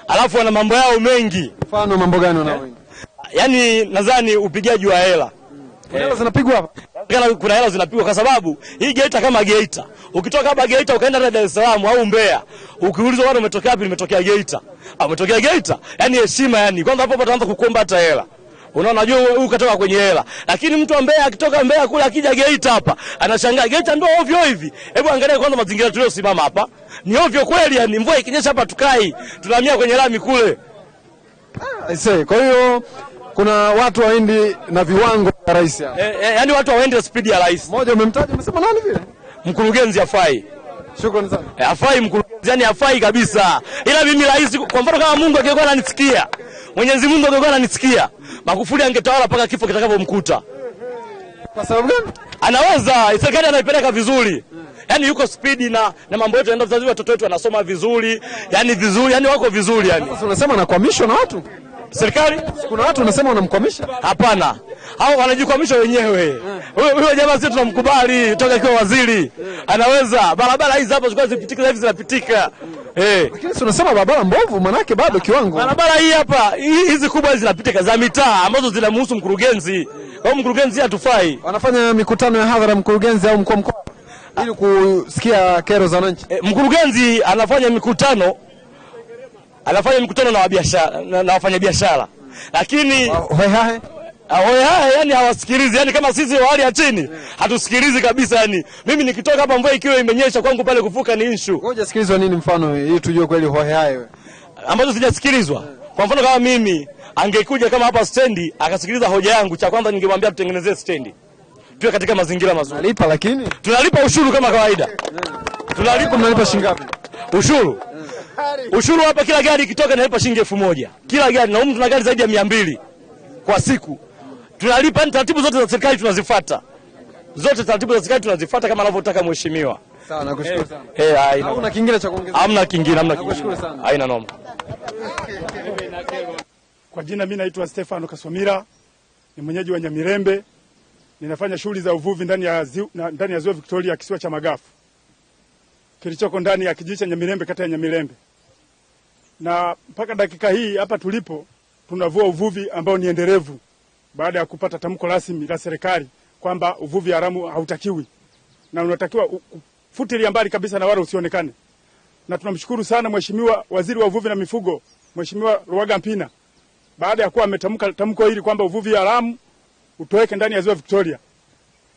Alafu wana mambo yao mengi.
Mfano mambo gani wanao wengi?
Yaani nadhani upigaji wa hela.
Hela zinapigwa hapa.
Kuna hela zinapigwa kwa sababu hii Geita kama Geita. Ukitoka hapa Geita ukaenda Dar es Salaam au Mbeya, ukiulizwa wao umetokea wapi, nimetokea Geita. Umetokea Geita? Yaani heshima yani. Kwanza hapo utaanza kukuomba hata hela. Unaona, unajua huyu katoka kwenye hela. Lakini mtu ambaye akitoka Mbeya kule akija Geita hapa, anashangaa Geita ndio ovyo hivi. Hebu angalia kwanza mazingira tuliosimama hapa. Ni ovyo kweli, yani mvua ikinyesha hapa tukai, tunahamia kwenye lami kule.
Kwa hiyo kuna watu waendi na viwango vya rais hapa.
Yaani watu waendi na speed ya rais.
Mmoja umemtaja, umesema nani vile?
Mkurugenzi afai.
Shukrani sana.
Afai mkurugenzi, yani afai kabisa. Ila mimi rais, kwa mfano kama Mungu angekuwa ananisikia, Mwenyezi Mungu angekuwa ananisikia, Magufuli angetawala mpaka kifo kitakapomkuta.
Kwa sababu gani?
Anaweza, serikali anaipeleka vizuri. Yaani yuko speed na mambo yetu yanaenda vizuri, watoto wetu wanasoma vizuri, yani vizuri, yani wako vizuri yani.
Sasa unasema anakwamishwa na watu?
Serikali?
Kuna watu wanasema wanamkwamisha?
Hapana. Hao wanajikwamisha wenyewe. Huyo jamaa sisi tunamkubali toka akiwa waziri. Anaweza. Barabara hizi hapa zilikuwa zipitika, hivi zinapitika.
Lakini si unasema barabara mbovu, manake bado kiwango.
Barabara hii hapa, hizi kubwa zinapitika za mitaa ambazo zinamhusu mkurugenzi. Au mkurugenzi hatufai.
Wanafanya mikutano ya hadhara mkurugenzi au mkuu mkoa ili kusikia kero za wananchi.
Mkurugenzi anafanya mikutano na biashara na wafanyabiashara. Lakini
hohehahe
yani hawasikilizi, yani kama sisi wa hali ya chini hatusikilizi kabisa yani. Mimi nikitoka hapa mvua ikiwa imenyesha kwangu pale kuvuka ni issue.
Wewe hujasikilizwa nini mfano ili tujue kweli hohehahe wewe?
Ambazo sijasikilizwa. Kwa mfano kama mimi angekuja kama hapa stendi akasikiliza hoja yangu, cha kwanza ningemwambia tutengenezee stendi. Tuwe katika mazingira mazuri.
Tunalipa, lakini
tunalipa ushuru kama kawaida.
Mnalipa shilingi ngapi?
Ushuru hapa kila gari ikitoka inalipa shilingi 1000. Kila gari, na humu tuna gari zaidi ya 200 kwa siku. Tunalipa, taratibu zote za serikali tunazifuata. Zote taratibu za serikali tunazifuata kama anavyotaka mheshimiwa.
Sawa, nakushukuru sana.
Haina
kingine cha kuongeza?
Hamna kingine.
Nakushukuru sana.
Haina noma.
Kwa jina mimi naitwa Stefano Kaswamira, ni mwenyeji wa Nyamirembe. Ninafanya shughuli za uvuvi ndani ya Ziwa Victoria, kisiwa cha Magafu kilichoko ndani ya kijiji cha Nyamirembe, kata ya Nyamirembe. Na mpaka dakika hii hapa tulipo tunavua uvuvi ambao ni endelevu baada ya kupata tamko rasmi la serikali kwamba uvuvi haramu hautakiwi na unatakiwa kufutilia mbali kabisa na wala usionekane. Na tunamshukuru sana Mheshimiwa Waziri wa Uvuvi na Mifugo, Mheshimiwa Ruwaga Mpina, baada ya kuwa ametamka tamko hili kwamba uvuvi haramu utoweke ndani ya Ziwa Victoria.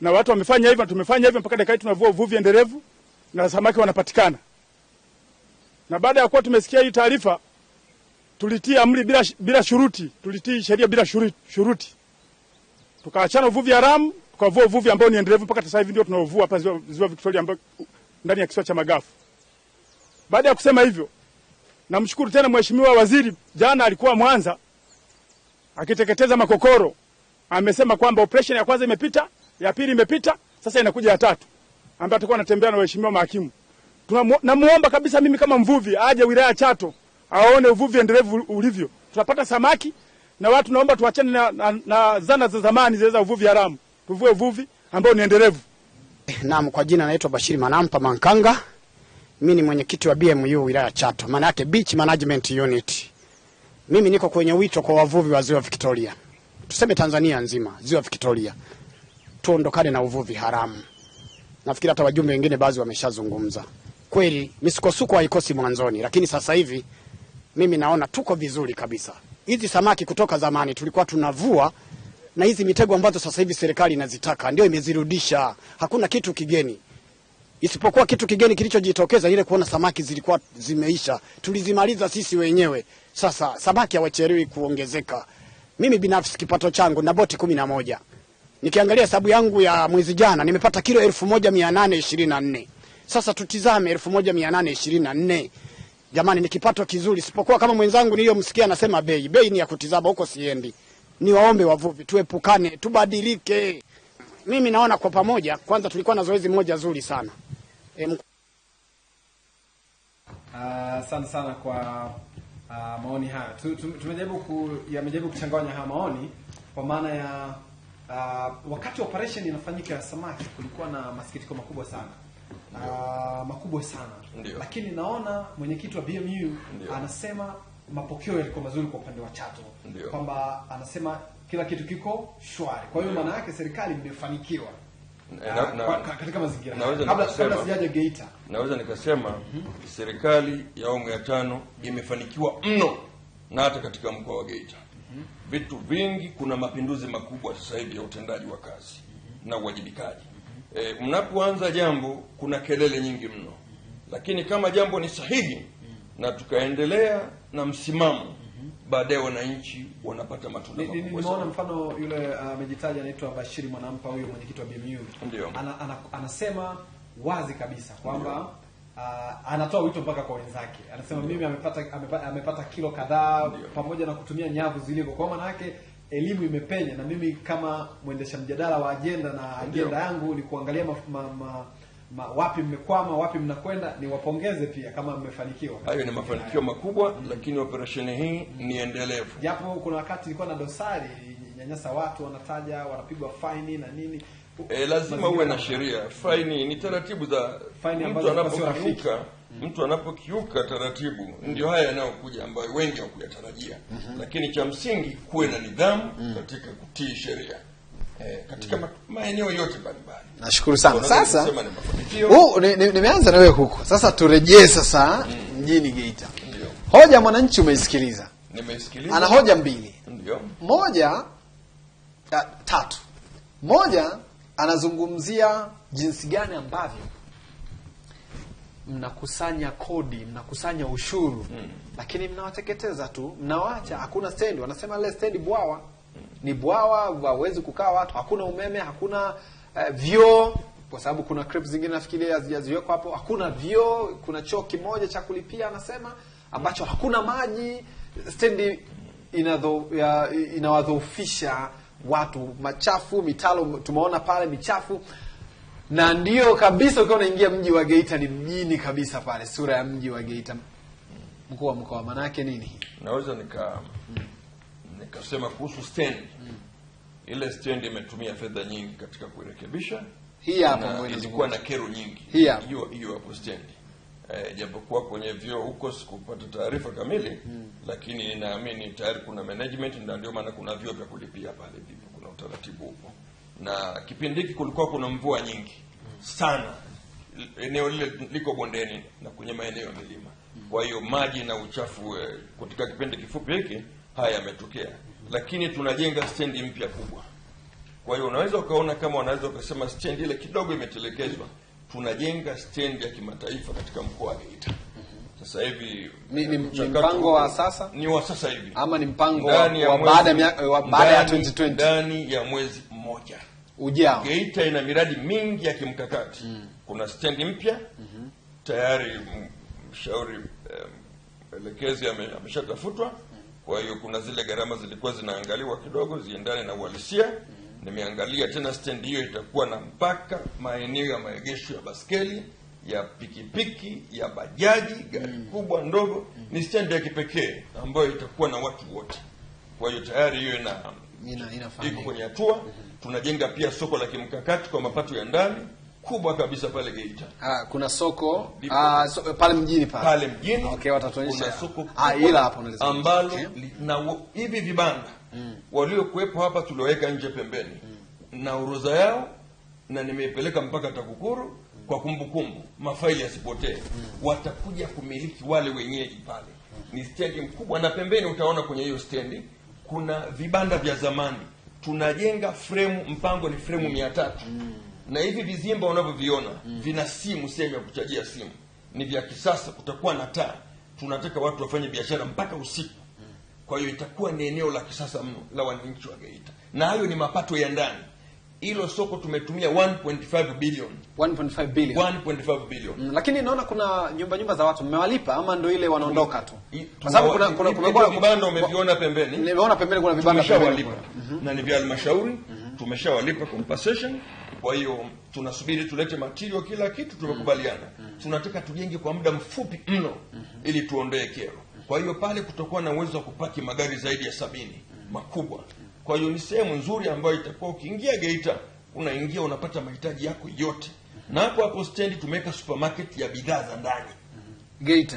Na watu wamefanya hivyo, tumefanya hivyo mpaka dakika hii tunavua uvuvi endelevu na samaki wanapatikana. Na baada ya kuwa tumesikia hii taarifa, tulitii amri bila shuruti, tulitii sheria bila shuruti. Tukaachana uvuvi haramu, tukavua uvuvi ambao ni endelevu mpaka sasa hivi ndio tunaovua hapa Ziwa Victoria ambao ndani ya kisiwa cha Magafu. Baada ya kusema hivyo, namshukuru tena Mheshimiwa Waziri, jana alikuwa Mwanza akiteketeza makokoro. Amesema kwamba operation ya kwanza imepita, ya pili imepita, sasa inakuja ya tatu ambayo atakuwa anatembea na waheshimiwa mahakimu. Tunamuomba kabisa mimi kama mvuvi aje wilaya Chato aone uvuvi endelevu ulivyo. Tunapata samaki na watu, naomba tuachane na zana za zamani zile za uvuvi haramu. Tuvue uvuvi ambao ni endelevu.
Naam, kwa jina naitwa Bashiri Manampa Mankanga. Mimi ni mwenyekiti wa BMU wilaya Chato, maana yake Beach Management Unit. Mimi niko kwenye wito kwa wavuvi wa Ziwa Victoria. Tuseme Tanzania nzima, Ziwa Victoria. Tuondokane na uvuvi haramu. Nafikiri hata wajumbe wengine baadhi wameshazungumza. Kweli misukosuko haikosi mwanzoni, lakini sasa hivi mimi naona tuko vizuri kabisa. Hizi samaki kutoka zamani tulikuwa tunavua, na hizi mitego ambazo sasa hivi serikali inazitaka ndio imezirudisha. Hakuna kitu kigeni. Isipokuwa kitu kigeni kilichojitokeza ile kuona samaki zilikuwa zimeisha. Tulizimaliza sisi wenyewe. Sasa samaki hawachelewi kuongezeka. Mimi binafsi kipato changu na boti 11. Nikiangalia hesabu yangu ya mwezi jana nimepata kilo 1824. Sasa tutizame 1824. Jamani, ni kipato kizuri. Sipokuwa kama mwenzangu niliyomsikia anasema bei ni ya kutizama, huko siendi. Ni waombe wavuvi tuepukane, tubadilike. Mimi naona kwa pamoja, kwanza tulikuwa na zoezi moja zuri sana.
Asante sana kwa maoni haya. Tumejaribu kuchanganya haya maoni kwa maana ya wakati operation inafanyika ya samaki kulikuwa na masikitiko makubwa sana. Makubwa sana.
Ndiyo.
Lakini naona mwenyekiti wa BMU anasema mapokeo yalikuwa mazuri kwa upande wa Chato. Kwamba anasema kila kitu kiko shwari. Kwa hiyo maana yake serikali imefanikiwa katika mazingira. Kabla sijaje Geita.
Naweza nikasema serikali ya awamu ya 5 imefanikiwa mno, na hata katika mkoa wa Geita. vitu vingi, kuna mapinduzi makubwa sasa hivi ya utendaji wa kazi na uwajibikaji. Mnapoanza jambo kuna kelele nyingi mno, lakini kama jambo ni sahihi na tukaendelea na msimamo, baadaye wananchi wanapata matunda makubwa.
Nimeona mfano yule amejitaja anaitwa Bashiri Mwanampa, huyo mwenyekiti wa BMU.
Ndio.
Anasema wazi kabisa kwamba anatoa wito mpaka kwa wenzake. Anasema mimi amepata kilo kadhaa pamoja na kutumia nyavu zilivyo. Kwa maana yake elimu imepenya, na mimi kama mwendesha mjadala wa agenda na agenda yangu ni kuangalia wapi mmekwama, wapi mnakwenda, ni wapongeze pia kama mmefanikiwa.
Hayo ni mafanikio makubwa, lakini operesheni hii ni endelevu.
Japo kuna wakati ilikuwa na dosari, nyanyasa watu, wanataja wanapigwa faini na nini.
Lazima uwe na sheria. Faini ni taratibu za mtu anapokiuka taratibu, ndio haya yanayokuja ambayo wengi hawakuyatarajia. Lakini cha msingi kuwe na nidhamu katika kutii sheria katika maeneo yote mbalimbali.
Nashukuru sana. Sasa nimeanza na wewe huko. Sasa turejee sasa mjini Geita.
Ndio.
Hoja mwananchi umeisikiliza.
Nimesikiliza.
Ana hoja mbili.
Ndio.
Tatu. Moja, anazungumzia jinsi gani ambavyo mnakusanya kodi, mnakusanya ushuru, lakini mnawateketeza tu, mnawaacha, hakuna stendi. Wanasema ile stendi bwawa, ni bwawa, hawezi kukaa watu, hakuna umeme, hakuna vyoo, kwa sababu kuna clips zingine nafikiri haziweko hapo, hakuna vyoo, kuna choo kimoja cha kulipia anasema, ambacho hakuna maji. Stendi inawadhoofisha watu, machafu, mitalo tumeona pale michafu. Na ndio kabisa ukiwa unaingia mji wa Geita ni mjini kabisa pale, sura ya mji wa Geita. Mkuu wa mkoa, maana yake nini?
Naweza nikasema kuhusu stand. Ile stand imetumia fedha nyingi katika kuirekebisha.
Hii hapa
ilikuwa na kero nyingi. Hiyo hapo stand. Japokuwa kwenye vyoo huko sikupata taarifa kamili, lakini naamini tayari kuna management, na ndio maana kuna vyoo vya kulipia pale vipo, kuna utaratibu huko. Na kipindi hiki kulikuwa kuna mvua nyingi sana, eneo lile liko bondeni na kwenye maeneo ya milima. Kwa hiyo maji na uchafu katika kipindi kifupi hiki haya yametokea, lakini tunajenga stendi mpya kubwa. Kwa hiyo unaweza ukaona kama wanaweza kusema stendi ile kidogo imetelekezwa. Tunajenga stendi ya kimataifa katika mkoa wa Geita. Sasa hivi
ni mpango wa sasa?
Ni wa sasa hivi.
Ama ni mpango wa baada ya 2020?
Ndani ya mwezi mmoja
ujao.
Geita ina miradi mingi ya kimkakati. Kuna stendi mpya tayari, mshauri elekezi ameshatafutwa. Kwa hiyo kuna zile gharama zilikuwa zinaangaliwa kidogo ziendane na uhalisia. Nimeangalia tena stendi hiyo itakuwa na mpaka maeneo ya maegesho ya baskeli, ya pikipiki, ya bajaji, gari kubwa ndogo. Ni stendi ya kipekee ambayo itakuwa na watu wote. Kwa hiyo tayari hiyo iko kwenye hatua. Tunajenga pia soko la kimkakati kwa mapato ya ndani kubwa kabisa pale Geita.
Kuna soko pale mjini pale.
Pale mjini.
Okay, watatuonyesha.
Kuna soko
ila hapo unaweza.
Ambalo na hivi vibanda waliokuwepo hapa tulioweka nje pembeni na orodha yao, na nimeipeleka mpaka TAKUKURU kwa kumbukumbu, mafaili yasipotee. Watakuja kumiliki wale wenyeji pale. Ni stendi mkubwa, na pembeni utaona kwenye hiyo stendi kuna vibanda vya zamani. Tunajenga mpango ni fremu 300. Na hivi vizimba unavyoviona vina simu, sehemu ya kuchajia simu. Ni vya kisasa, kutakuwa na taa. Tunataka watu wafanye biashara mpaka usiku. Kwa hiyo itakuwa ni eneo la kisasa mno la wananchi wa Geita. Na hayo ni mapato ya ndani. Hilo soko tumetumia 1.5 billion.
1.5 billion.
1.5 billion.
Lakini naona kuna nyumba za watu mmewalipa, ama ndio ile wanaondoka tu?
Kwa sababu kuna vibanda umeviona pembeni.
Nimeona pembeni kuna vibanda
pembeni. Na ni vya halmashauri, tumeshawalipa compensation. Kwa hiyo tunasubiri tulete material, kila kitu tumekubaliana. Tunataka tujenge kwa muda mfupi mno ili tuondoe kero. Kwa hiyo pale kutakuwa na uwezo wa kupaki magari zaidi ya 70 makubwa. Kwa hiyo ni sehemu nzuri ambayo itakuwa ukiingia Geita unaingia unapata mahitaji yako yote. Na hapo stendi tumeweka supermarket ya bidhaa za ndani.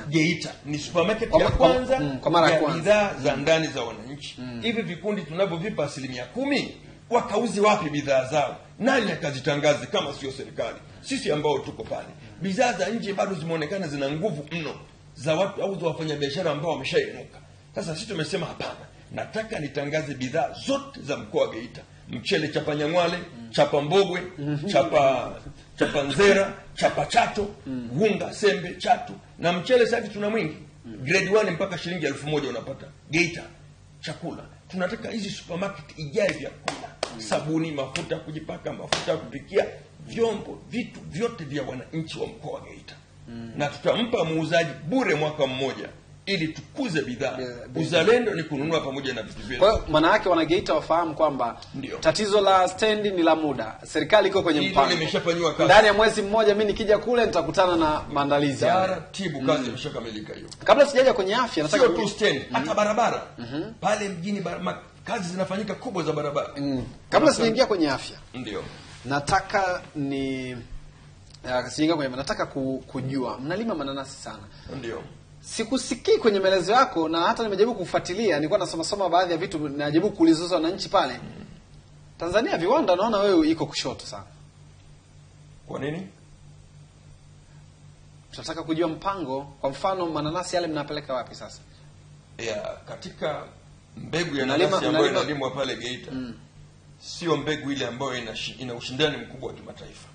Geita ni supermarket ya kwanza ya bidhaa za ndani za wananchi. Hivi vikundi tunavyovipa 10%, wakauzi wapi bidhaa zao? Nani akazitangaze kama sio serikali? Sisi ambao tuko pale. Bidhaa za nje bado zimeonekana zina nguvu mno za watu au za wafanyabiashara ambao wameshainuka. Sasa sisi tumesema hapana. nataka nitangaze bidhaa zote za mkoa wa Geita. Mchele chapa Nyang'wale, chapa Mbogwe, chapa Nzera, chapa Chato, unga sembe Chato, na mchele sasa hivi tuna mwingi. Grade 1 mpaka shilingi 1000 unapata Geita chakula. Tunataka hizi supermarket ijae vyakula, sabuni, mafuta kujipaka, mafuta kupikia, vyombo, vitu vyote vya wananchi wa mkoa wa Geita. Na tutampa muuzaji bure mwaka mmoja ili tukuze bidhaa. Uzalendo ni kununua pamoja na vitu vyetu.
Kwa hiyo maana yake wana Geita wafahamu kwamba tatizo la stand ni la muda. Serikali iko kwenye mpango.
Imeshafanywa kazi.
Ndani ya mwezi mmoja mimi nikija kule nitakutana na maandalizi haya.
Taratibu kazi imeshakamilika hiyo.
Kabla sijaja kwenye afya nataka
sio tu stand, hata barabara. Pale mjini kazi zinafanyika kubwa za barabara.
Kabla sijaingia kwenye afya.
Ndio.
Nataka nataka kujua mnalima mananasi sana.
Ndio.
Sikusikii kwenye maelezo yako, na hata nimejaribu kufuatilia, nilikuwa nasoma baadhi ya vitu, najaribu kuuliza wananchi pale. Tanzania viwanda naona wewe iko kushoto sana.
Kwa nini?
Tunataka kujua mpango, kwa mfano mananasi yale mnapeleka wapi sasa?
Katika mbegu ya nanasi ambayo inalimwa pale Geita. Sio mbegu ile ambayo ina ushindani mkubwa wa kimataifa.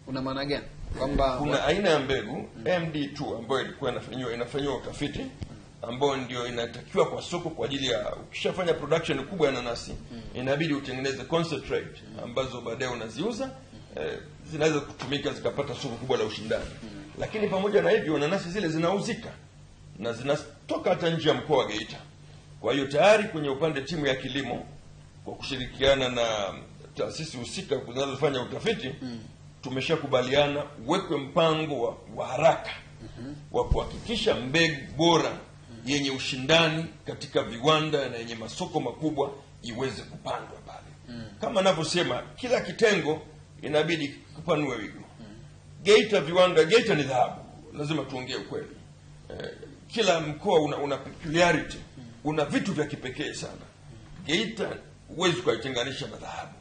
Una maana gani? Kwamba
kuna aina ya mbegu MD2 ambayo ilikuwa inafanywa utafiti ambayo ndio inatakiwa kwa soko kwa ajili ya ukishafanya production kubwa ya nanasi inabidi utengeneze concentrate ambazo baadaye unaziuza, zinaweza kutumika zikapata soko kubwa la ushindani. Lakini pamoja na hivyo nanasi zile zinauzika na zinatoka hata nje ya mkoa wa Geita. Kwa hiyo tayari kwenye upande timu ya kilimo kwa kushirikiana na taasisi husika zinazofanya utafiti tumeshakubaliana uwekwe mpango wa haraka wa kuhakikisha mbegu bora yenye ushindani katika viwanda na yenye masoko makubwa iweze kupandwa pale. Kama ninavyosema, kila kitengo inabidi kupanue wigo. Geita viwanda, Geita ni dhahabu, lazima tuongee ukweli. Kila mkoa una peculiarity, una vitu vya kipekee sana. Geita huwezi kuitenganisha na dhahabu.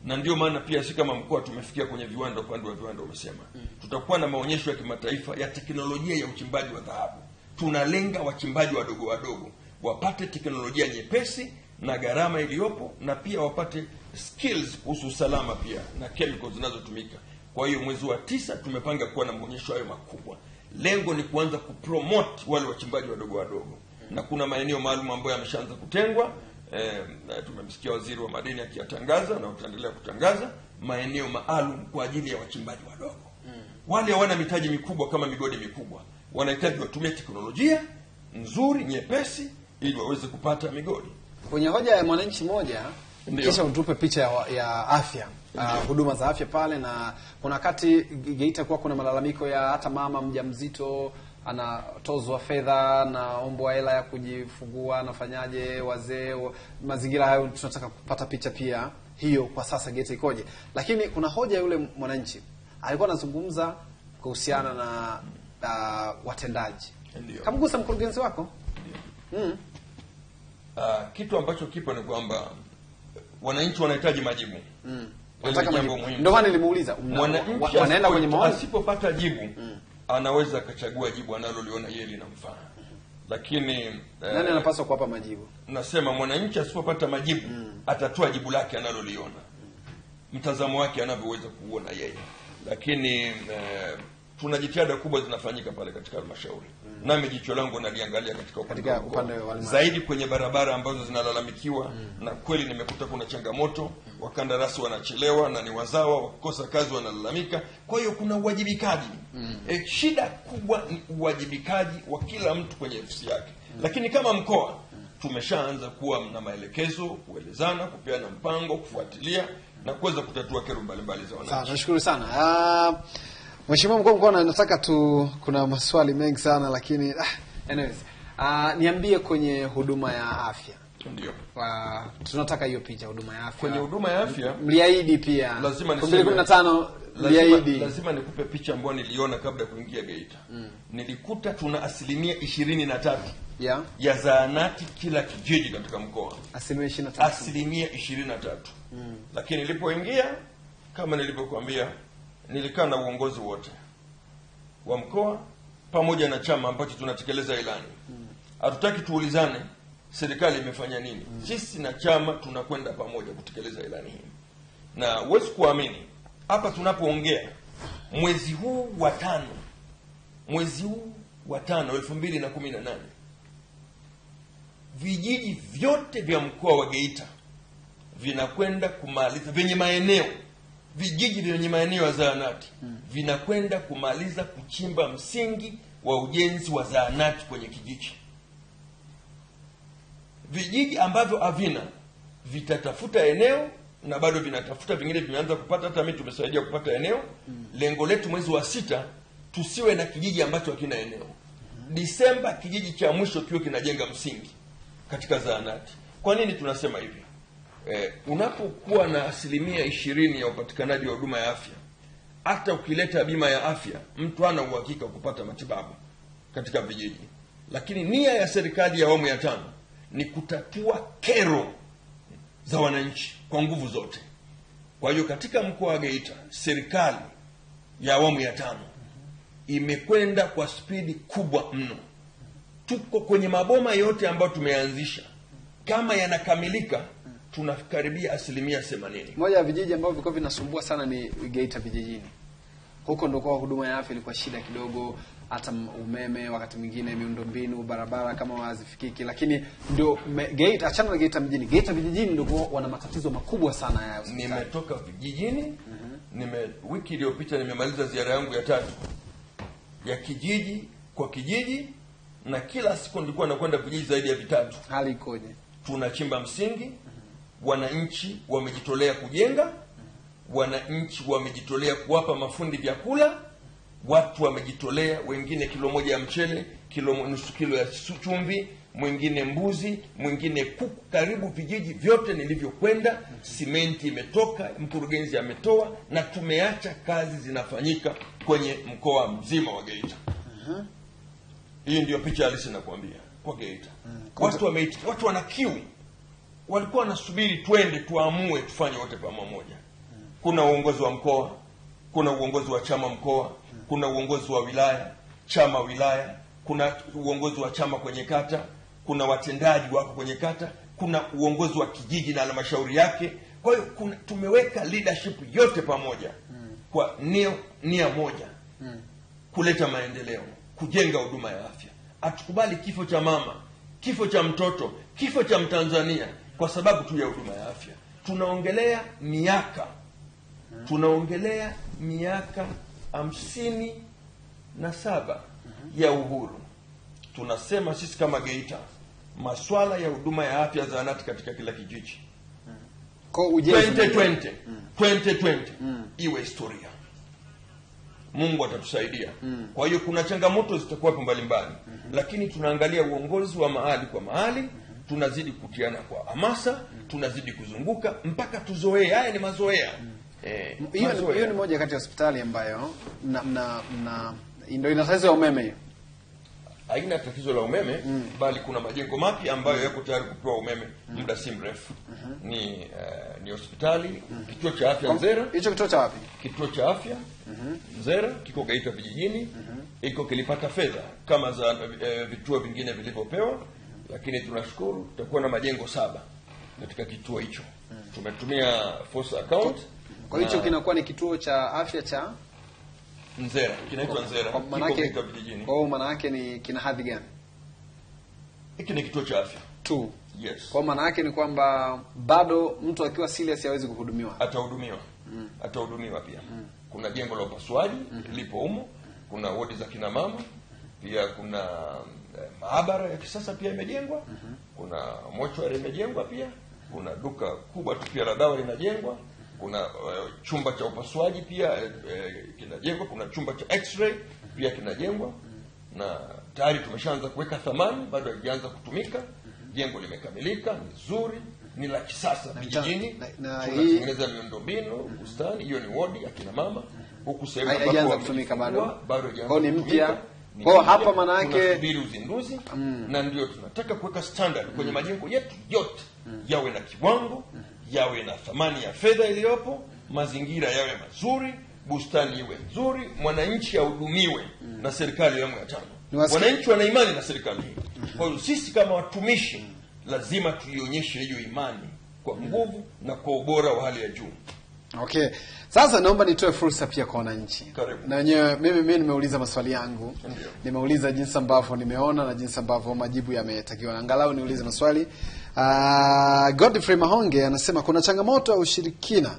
Na ndio maana pia si kama mkoa tumefikia kwenye viwanda, upande wa viwanda umesema. Tutakuwa na maonyesho ya kimataifa ya teknolojia ya uchimbaji wa dhahabu. Tunalenga wachimbaji wadogo wadogo wapate teknolojia nyepesi na gharama iliyopo, na pia wapate skills kuhusu usalama pia na chemicals zinazotumika. Kwa hiyo mwezi wa 9 tumepanga kuwa na maonyesho hayo makubwa. Lengo ni kuanza kupromote wale wachimbaji wadogo wadogo. Na kuna maeneo maalum ambayo yameshaanza kutengwa. Tumemsikia waziri wa madini akiyatangaza na utaendelea kutangaza maeneo maalum kwa ajili ya wachimbaji wadogo. Wale hawana mitaji mikubwa kama migodi mikubwa. Wanahitaji watumie teknolojia nzuri nyepesi ili waweze kupata migodi.
Kwenye hoja ya mwananchi moja, kisha utupe picha ya afya. Huduma za afya pale, na kuna wakati Geita kwa kuna malalamiko ya hata mama mjamzito anatozwa fedha na ombwa hela ya kujifungua, anafanyaje, wazee, mazingira hayo tunataka kupata picha pia hiyo kwa sasa Geita ikoje. Lakini kuna hoja yule mwananchi alikuwa anazungumza kuhusiana na watendaji. Kamgusa mkurugenzi wako?
Kitu ambacho kipo ni kwamba wananchi wanahitaji majibu.
Ndio maana nilimuuliza wanaenda kwenye maoni,
asipopata jibu anaweza akachagua jibu analoliona yeye linamfaa. Lakini
nani anapaswa kuwapa majibu?
Nasema mwananchi asipopata majibu atatoa jibu lake analoliona, mtazamo wake anavyoweza kuona yeye. Lakini tuna jitihada kubwa zinafanyika pale katika halmashauri. Nami jicho langu naliangalia katika upande wa zaidi kwenye barabara ambazo zinalalamikiwa. Na kweli nimekuta kuna changamoto, wakandarasi wanachelewa na ni wazawa, wakikosa kazi wanalalamika. Kwa hiyo kuna uwajibikaji. Shida kubwa ni uwajibikaji wa kila mtu kwenye ofisi yake. Lakini kama mkoa tumeshaanza kuwa na maelekezo, kuelezana, kupeana mpango, kufuatilia na kuweza kutatua kero mbalimbali za wananchi.
Sawa, nashukuru sana. Mheshimiwa Mkuu wa Mkoa, nataka kuna maswali mengi sana lakini anyways, niambie kwenye huduma ya afya.
Ndio.
Tunataka hiyo picha huduma ya afya.
Kwenye huduma ya afya
mliahidi pia.
Lazima
2015 mliahidi.
Lazima nikupe picha ambayo niliona kabla ya kuingia Geita. Nilikuta tuna 23% ya zahanati kila kijiji katika mkoa. 23%. Lakini nilipoingia kama nilivyokuambia, nilikaa na uongozi wote wa mkoa pamoja na chama ambacho tunatekeleza ilani. Hatutaki tuulizane serikali imefanya nini. Sisi na chama tunakwenda pamoja kutekeleza ilani hii, na huwezi kuamini hapa tunapoongea mwezi huu wa 5 2018 vijiji vyote vya mkoa wa Geita vinakwenda kumaliza vijiji vyenye maeneo ya zahanati vinakwenda kumaliza kuchimba msingi wa ujenzi wa zahanati kwenye kijiji. Vijiji ambavyo havina vitatafuta eneo, na bado vinatafuta, vingine vimeanza kupata, hata mimi tumesaidia kupata eneo. Lengo letu mwezi wa 6 tusiwe na kijiji ambacho hakina eneo. Disemba kijiji cha mwisho kiwe kinajenga msingi katika zahanati. Kwa nini tunasema hivi? Unapokuwa na 20% ya upatikanaji wa huduma ya afya, hata ukileta bima ya afya, mtu hana uhakika kupata matibabu katika vijiji. Lakini nia ya serikali ya awamu ya 5 ni kutatua kero za wananchi kwa nguvu zote. Kwa hiyo katika mkoa wa Geita, serikali ya awamu ya 5 imekwenda kwa spidi kubwa mno. Tuko kwenye maboma yote ambayo tumeanzisha, kama yanakamilika tunakaribia 80%.
Moja ya vijiji ambavyo vilikuwa vinasumbua sana ni Geita vijijini. Huko ndio kwa huduma ya afya ilikuwa shida kidogo, hata umeme, wakati mwingine miundombinu, barabara kama hazifikiki. Lakini ndio Geita, achana na Geita mjini, Geita vijijini ndio wana matatizo makubwa sana ya hospitali.
Nimetoka vijijini, wiki iliyopita nimemaliza ziara yangu ya 3 ya kijiji kwa kijiji, na kila siku nilikuwa nakwenda vijiji zaidi ya 3.
Hali ikoje?
Tunachimba msingi, wananchi wamejitolea kujenga, wananchi wamejitolea kuwapa mafundi vyakula, watu wamejitolea, wengine kilo 1 ya mchele, nusu kilo ya chumvi, mwingine mbuzi, mwingine kuku. Karibu vijiji vyote nilivyokwenda, simenti imetoka, mkurugenzi ametoa, na tumeacha kazi zinafanyika kwenye mkoa mzima wa Geita. Hii ndio picha halisi nakwambia kwa Geita. Watu wana kiu, walikuwa wanasubiri twende tuamue tufanye wote pamoja. Kuna uongozi wa mkoa, kuna uongozi wa chama mkoa, kuna uongozi wa wilaya, chama wilaya, kuna uongozi wa chama kwenye kata, kuna watendaji wako kwenye kata, kuna uongozi wa kijiji na halmashauri yake. Kwa hiyo tumeweka leadership yote pamoja kwa nia moja, kuleta maendeleo, kujenga huduma ya afya. Hatukubali kifo cha mama, kifo cha mtoto, kifo cha Mtanzania kwa sababu tu ya huduma ya afya. Tunaongelea miaka 57 ya uhuru. Tunasema sisi kama Geita, masuala ya huduma ya afya zahanati katika kila kijiji,
kwa
2020 iwe historia. Mungu atatusaidia. Kwa hiyo kuna changamoto zitakuwa mbalimbali, lakini tunaangalia uongozi wa mahali kwa mahali, tunazidi kutiana kwa hamasa, tunazidi kuzunguka mpaka tuzoee. Haya ni mazoea.
Hiyo ni moja kati ya hospitali ambayo ndio ina tatizo la umeme. Hiyo
haina tatizo la umeme, bali kuna majengo mapya ambayo yako tayari kupewa umeme muda si mrefu. Ni hospitali, kituo cha afya Nzera.
Hicho kituo cha wapi?
Kituo cha afya Nzera kiko Geita vijijini. Iko kilipata fedha kama za vituo vingine vilivyopewa, lakini tunashukuru tutakuwa na majengo 7 katika kituo hicho. Tumetumia force account.
Kwa hicho kinakuwa ni kituo cha afya cha
Nzera, kinaitwa Nzera, kiko Geita vijijini.
Kwa maana yake ni kina hadhi gani?
Hiki ni kituo cha afya
tu.
Yes.
Kwa maana yake ni kwamba bado mtu akiwa serious hawezi kuhudumiwa.
Atahudumiwa pia. Kuna jengo la upasuaji lipo humo, kuna wodi za kina mama, pia kuna maabara ya kisasa pia imejengwa, kuna mochwari imejengwa pia, kuna duka kubwa tu pia la dawa linajengwa, kuna chumba cha upasuaji pia kinajengwa, kuna chumba cha x-ray pia kinajengwa, na tayari tumeshaanza kuweka thamani, bado haijaanza kutumika. Jengo limekamilika, ni zuri, ni la kisasa vijijini. Tunatengeneza miundombinu, bustani, hiyo ni wodi ya kina mama. Huku sehemu
haijaanza kutumika bado
haijaanza.
Ni mpya. Kwa hapa maana yake
tunasubiri uzinduzi, na ndio tunataka kuweka standard kwenye majengo yetu yote, yawe na kiwango, yawe na thamani ya fedha iliyopo, mazingira yawe mazuri, bustani iwe nzuri, mwananchi ahudumiwe na serikali ya awamu ya 5. Wananchi wana imani na serikali hii. Kwa hiyo sisi kama watumishi lazima tuionyeshe hiyo imani kwa nguvu na kwa ubora wa hali ya juu.
Okay. Sasa naomba nitoe fursa pia kwa wananchi.
Karibu.
Na wenyewe mimi nimeuliza maswali yangu.
Ndiyo.
Nimeuliza jinsi ambavyo nimeona na jinsi ambavyo majibu yametakiwa. Angalau niulize maswali. Godfrey Mahonge anasema kuna changamoto ya ushirikina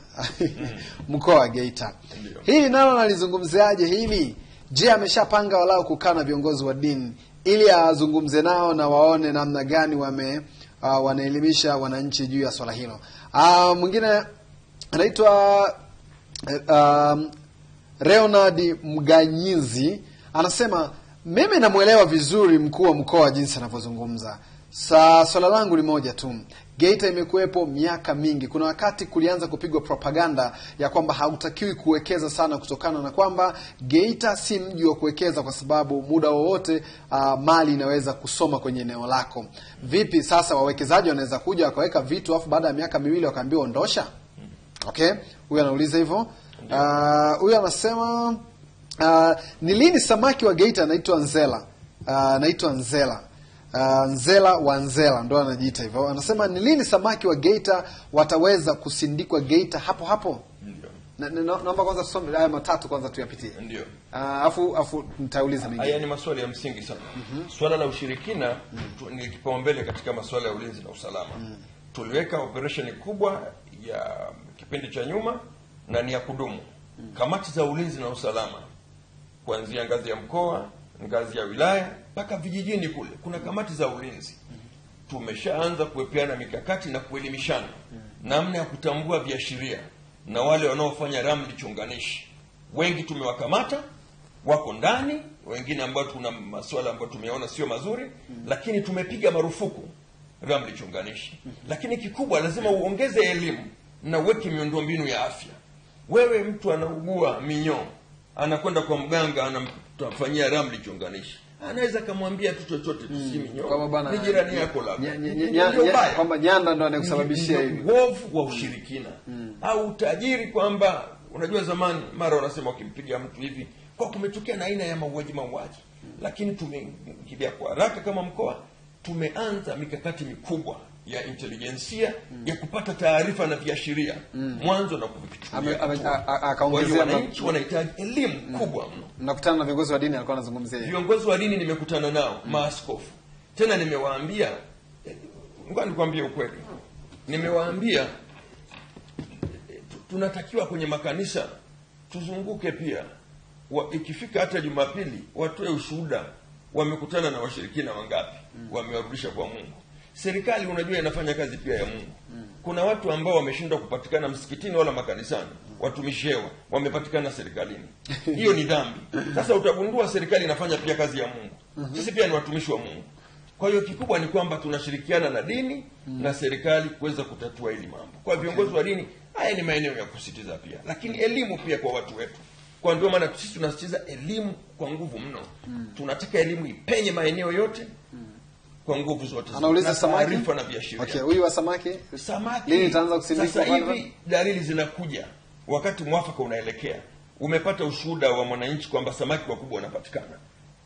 mkoa wa Geita.
Ndiyo.
Hili nalo nalizungumziaje hili? Je, ameshapanga walau kukaa na viongozi wa dini ili azungumze nao na waone namna gani wanaelimisha wananchi juu ya swala hilo. Mwingine anaitwa Leonard Mganyizi anasema mimi namuelewa vizuri mkuu wa mkoa jinsi anavyozungumza. Swala langu ni moja tu. Geita imekuwepo miaka mingi. Kuna wakati kulianza kupigwa propaganda ya kwamba hautakiwi kuwekeza sana kutokana na kwamba Geita si mji wa kuwekeza kwa sababu muda wowote mali inaweza kusoma kwenye eneo lako. Vipi sasa wawekezaji wanaweza kuja wakaweka vitu afu baada ya miaka miwili wakaambiwa ondosha? Okay? Huyu anauliza hivyo. Huyu anasema ni lini samaki wa Geita anaitwa Nzela? Nzela wa Nzela ndo anajiita hivyo. Anasema ni lini samaki wa Geita wataweza kusindikwa Geita hapo hapo? Ndio. Naomba kwanza tusome haya matatu kwanza tuyapitie.
Ndio.
Afu nitauliza mengine.
Haya ni maswali ya msingi sana. Swala la ushirikina ni kipaumbele katika masuala ya ulinzi na usalama. Tuliweka operation kubwa ya kipindi cha nyuma na ni ya kudumu. Kamati za ulinzi na usalama kuanzia ngazi ya mkoa, ngazi ya wilaya mpaka vijijini kule kuna kamati za ulinzi. Tumeshaanza kuwepeana mikakati na kuelimishana namna ya kutambua viashiria na wale wanaofanya ramli chunganishi. Wengi tumewakamata, wako ndani, wengine ambao tuna masuala ambayo tumeona sio mazuri, lakini tumepiga marufuku ramli chunganishi. Lakini kikubwa lazima uongeze elimu na uweke miundombinu ya afya. Wewe mtu anaugua minyoo, anakwenda kwa mganga anamfanyia ramli chunganishi. Anaweza kumwambia tu chochote tu si minyoo. Ni jirani yako labda.
Kwamba nyanda ndo anakusababishia hivi.
Uovu wa ushirikina. Au utajiri kwamba unajua zamani mara wanasema ukimpiga mtu hivi kwa kumetokea na aina ya mauaji. Lakini tumeingia kwa haraka kama mkoa, tumeanza mikakati mikubwa ya intelijensia ya kupata taarifa na viashiria mwanzo na kuvichukulia. Akaongezea wananchi wanahitaji elimu kubwa mno.
Nakutana na viongozi wa dini alikuwa anazungumzia.
Viongozi wa dini nimekutana nao, maaskofu. Tena nimewaambia, ngoja nikwambie ukweli. Nimewaambia tunatakiwa kwenye makanisa tuzunguke pia. Ikifika hata Jumapili watoe ushuhuda wamekutana na washirikina wangapi, wamewarudisha kwa Mungu. Serikali unajua inafanya kazi pia ya Mungu. Kuna watu ambao wameshindwa kupatikana msikitini wala makanisani, watumishi hewa wamepatikana serikalini. Hiyo ni dhambi. Sasa utagundua serikali inafanya pia kazi ya Mungu. Sisi pia ni watumishi wa Mungu. Kwa hiyo kikubwa ni kwamba tunashirikiana na dini na serikali kuweza kutatua hili mambo. Kwa viongozi wa dini, haya ni maeneo ya kusitiza pia. Lakini elimu pia kwa watu wetu. Kwa ndio maana sisi tunasitiza elimu kwa nguvu mno. Tunataka elimu ipenye maeneo yote kwa nguvu zote.
Anauliza samaki
na viashiria.
Okay, huyu wa samaki lini itaanza kusindikwa?
Sasa hivi dalili zinakuja. Wakati mwafaka unaelekea. Umepata ushuhuda wa mwananchi kwamba samaki wakubwa wanapatikana.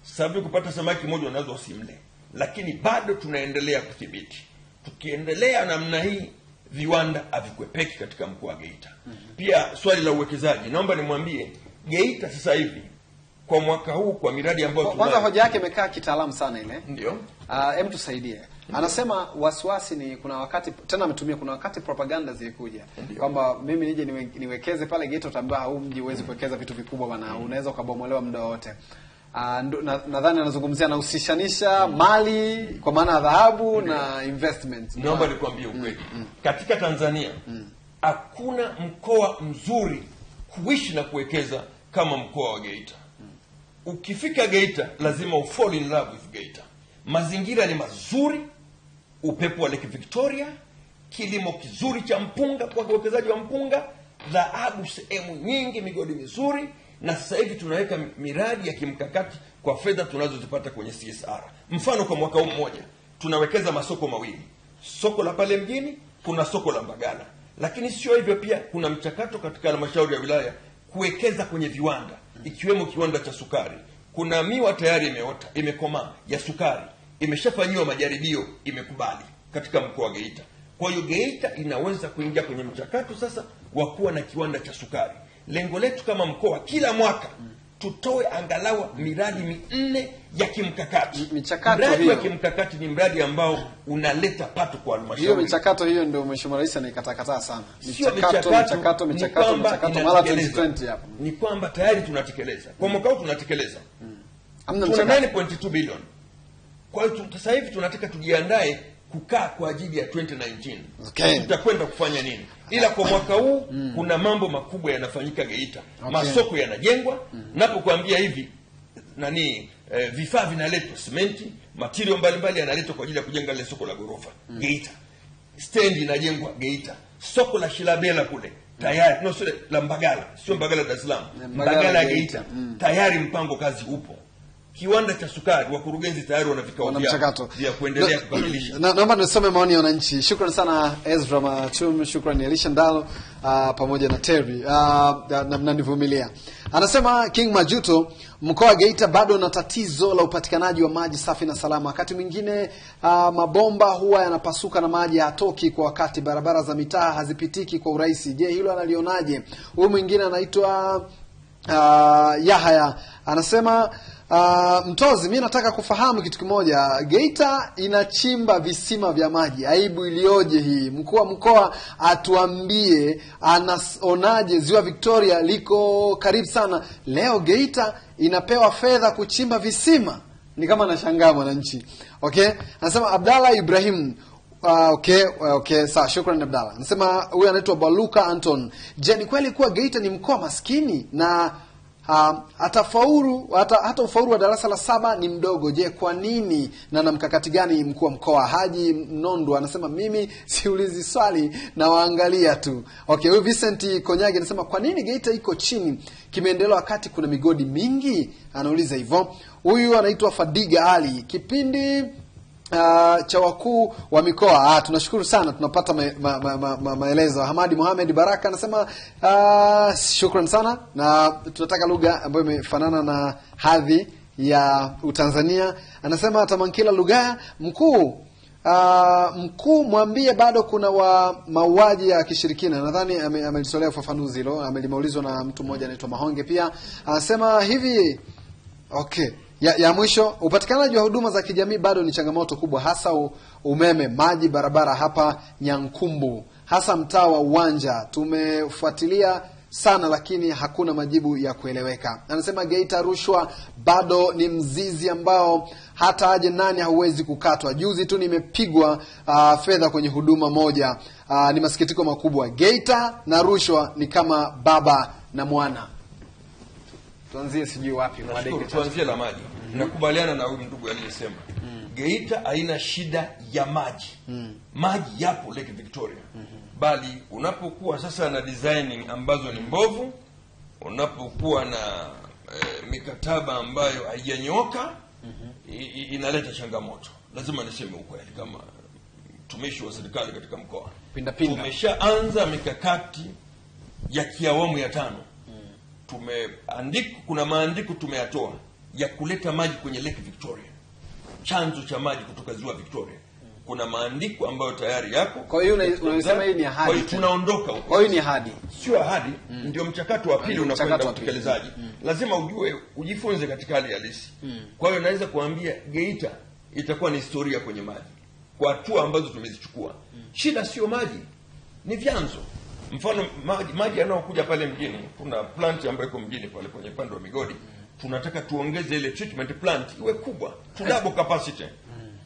Sababu kupata samaki mmoja unaweza usimle. Lakini bado tunaendelea kudhibiti. Tukiendelea namna hii viwanda havikwepeki katika mkoa wa Geita. Pia swali la uwekezaji, naomba nimwambie Geita sasa hivi kwa mwaka huu kwa miradi ambayo
kwanza hoja yake imekaa kitaalamu sana ile.
Ndio.
Hem tusaidie. Anasema wasiwasi ni kuna wakati tena ametumia kuna wakati propaganda zilikuja kwamba mimi nije niwekeze pale Geita, utaambiwa huu mji huwezi kuwekeza vitu vikubwa bana, unaweza ukabomolewa muda wote. Nadhani anazungumzia anahusishanisha mali kwa maana ya dhahabu na investment.
Naomba nikwambie ukweli. Katika Tanzania hakuna mkoa mzuri kuishi na kuwekeza kama mkoa wa Geita. Ukifika Geita lazima ufall in love with Geita. Mazingira ni mazuri, upepo wa Lake Victoria, kilimo kizuri cha mpunga kwa uwekezaji wa mpunga, dhahabu sehemu nyingi, migodi mizuri, na sasa hivi tunaweka miradi ya kimkakati kwa fedha tunazozipata kwenye CSR. Mfano kwa mwaka huu mmoja tunawekeza masoko mawili. Soko la pale mjini, kuna soko la Mbagala. Lakini sio hivyo, pia kuna mchakato katika halmashauri ya wilaya kuwekeza kwenye viwanda, ikiwemo kiwanda cha sukari. Kuna miwa tayari imeota, imekomaa ya sukari, imeshafanywa majaribio, imekubali katika mkoa wa Geita. Kwa hiyo Geita inaweza kuingia kwenye mchakato sasa wa kuwa na kiwanda cha sukari. Lengo letu kama mkoa, kila mwaka tutoe angalau miradi 4 ya kimkakati. Mradi wa kimkakati ni mradi ambao unaleta pato kwa halmashauri.
Hiyo michakato hiyo ndio Mheshimiwa Rais anaikataa sana. Michakato mara 2020 hapo.
Ni kwamba tayari tunatekeleza. Kwa mwaka huu tunatekeleza. Tuna 9.2 bilioni. Kwa hiyo sasa hivi tunataka tujiandae kukaa kwa ajili ya 2019.
Okay.
Tutakwenda kufanya nini? Ila kwa mwaka huu kuna mambo makubwa yanafanyika Geita. Okay. Masoko yanajengwa. Napokuambia hivi vifaa vinaletwa, simenti, material mbalimbali yanaletwa kwa ajili ya kujenga ile soko la gorofa Geita. Stand inajengwa Geita. Soko la Shilabela kule tayari, la Mbagala, sio Mbagala Dar es Salaam. Mbagala Geita. Tayari mpango kazi upo. Kiwanda cha sukari, wakurugenzi tayari wana vikao vya kuendelea kukamilisha.
Naomba nisome maoni ya wananchi. Shukrani sana Ezra Machum, shukrani Elisha Ndalo pamoja na Terry. Na mnanivumilia. Anasema King Majuto, mkoa wa Geita bado na tatizo la upatikanaji wa maji safi na salama. Wakati mwingine mabomba huwa yanapasuka na maji hatoki kwa wakati, barabara za mitaa hazipitiki kwa urahisi. Je, hilo analionaje? Huyu mwingine anaitwa Yahaya. Anasema Mtozi, mimi nataka kufahamu kitu kimoja. Geita inachimba visima vya maji. Aibu ilioje hii. Mkuu wa mkoa atuambie anaonaje Ziwa Victoria liko karibu sana. Leo Geita inapewa fedha kuchimba visima. Ni kama anashangaa mwananchi. Okay? Anasema Abdalla Ibrahim. Okay, sawa, shukrani Abdalla. Anasema huyu anaitwa Baluka Anton. Je, ni kweli kuwa Geita ni mkoa maskini na hata ufaulu wa darasa la 7 ni mdogo? Je, kwa nini na mkakati gani mkuu wa mkoa? Haji Nondo anasema mimi siulizi swali na waangalia tu. Okay, huyu Vincent Konyagi anasema kwa nini Geita iko chini kimeendelea wakati kuna migodi mingi? Anauliza hivyo. Huyu anaitwa Fadiga Ali. Kipindi cha wakuu wa mikoa. Tunashukuru sana, tunapata maelezo. Hamadi Mohamed Baraka anasema shukrani sana, na tunataka lugha ambayo imefanana na hadhi ya Utanzania. Anasema Tamankila Lugaya, mkuu mwambie bado kuna mauaji ya kishirikina. Nadhani amelitolea ufafanuzi hilo, amelimaulizwa na mtu mmoja anaitwa Mahonge pia. Anasema hivi, okay, ya mwisho, upatikanaji wa huduma za kijamii bado ni changamoto kubwa, hasa umeme, maji, barabara hapa Nyankumbu, hasa mtaa wa Uwanja. Tumefuatilia sana lakini hakuna majibu ya kueleweka. Anasema Geita rushwa bado ni mzizi ambao hata aje nani hauwezi kukatwa. Juzi tu nimepigwa fedha kwenye huduma moja. Ni masikitiko makubwa. Geita na rushwa ni kama baba na mwana. Tuanzie sijui wapi
mwadeke. Tuanzie la maji. Nakubaliana na huyu ndugu aliyesema. Geita haina shida ya maji. Maji yapo Lake Victoria. Bali unapokuwa sasa na designing ambazo ni mbovu, unapokuwa na mikataba ambayo haijanyoka, inaleta changamoto. Lazima niseme ukweli kama mtumishi wa serikali katika mkoa. Tumeshaanza mikakati ya kiawamu ya 5. Kuna maandiko tumeyatoa ya kuleta maji kwenye Lake Victoria, chanzo cha maji kutoka Ziwa Victoria. Kuna maandiko ambayo tayari yako.
Kwa hiyo unasema hii ni ahadi.
Kwa hiyo tunaondoka huko.
Kwa hiyo ni ahadi.
Sio ahadi, ndio mchakato wa pili unakwenda utekelezaji. Lazima ujifunze katika hali halisi. Kwa hiyo naweza kuambia Geita itakuwa ni historia kwenye maji. Kwa hatua ambazo tumezichukua. Shida sio maji, ni vyanzo. Mfano maji yanayokuja pale mjini, kuna plant ambayo iko mjini pale kwenye pande wa migodi. Tunataka tuongeze ile treatment plant iwe kubwa, to double capacity.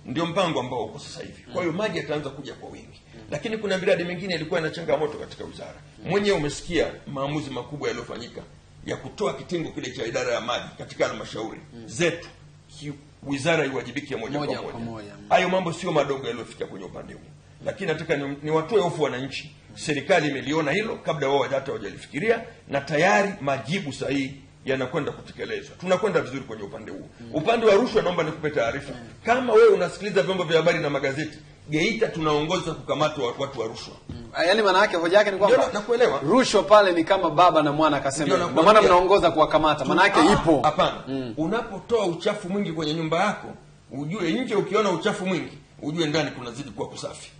Ndio mpango ambao uko sasa hivi. Kwa hiyo maji yataanza kuja kwa wingi. Lakini kuna miradi mingine ilikuwa ina changamoto katika wizara. Mwenyewe umesikia maamuzi makubwa yaliyofanyika ya kutoa kitengo kile cha idara ya maji katika halmashauri zetu. Wizara iwajibike moja kwa moja. Hayo mambo sio madogo yaliyofika kwenye upande huu. Lakini nataka ni watoe hofu wananchi. Serikali imeliona hilo kabla wao hata hawajalifikiria, na tayari majibu sahihi yanakwenda kutekelezwa. Tunakwenda vizuri kwenye upande huu. Upande wa rushwa, naomba nikupe taarifa. Kama wewe unasikiliza vyombo vya habari na magazeti, Geita tunaongoza kukamata watu wa rushwa.
Yaani maana yake hoja yake ni kwamba
nakuelewa.
Rushwa pale ni kama baba na mwana, akasema. Ndio maana mnaongoza kuwakamata. Maana yake ipo.
Hapana. Unapotoa uchafu mwingi kwenye nyumba yako, ujue nje ukiona uchafu mwingi, ujue ndani kunazidi kuwa kusafi.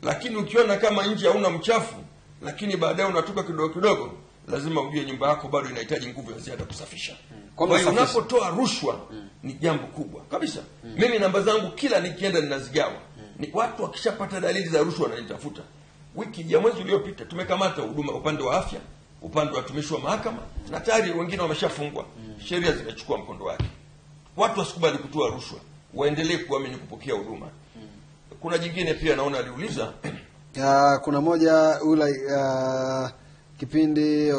Lakini ukiona kama nje hauna mchafu, lakini baadaye unatoka kidogo kidogo, lazima ujue nyumba yako bado inahitaji nguvu ya ziada kusafisha. Kwa hiyo unapotoa rushwa ni jambo kubwa kabisa. Mimi namba zangu kila nikienda ninazigawa. Ni watu wakishapata dalili za rushwa wananitafuta. Wiki ya mwezi uliopita tumekamata huduma upande wa afya, upande wa watumishi wa mahakama, na tayari wengine wameshafungwa. Sheria zimechukua mkondo wake. Watu wasikubali kutoa rushwa, waendelee kuamini kupokea huduma. Kuna jingine pia naona aliuliza
kuna moja ula kipindi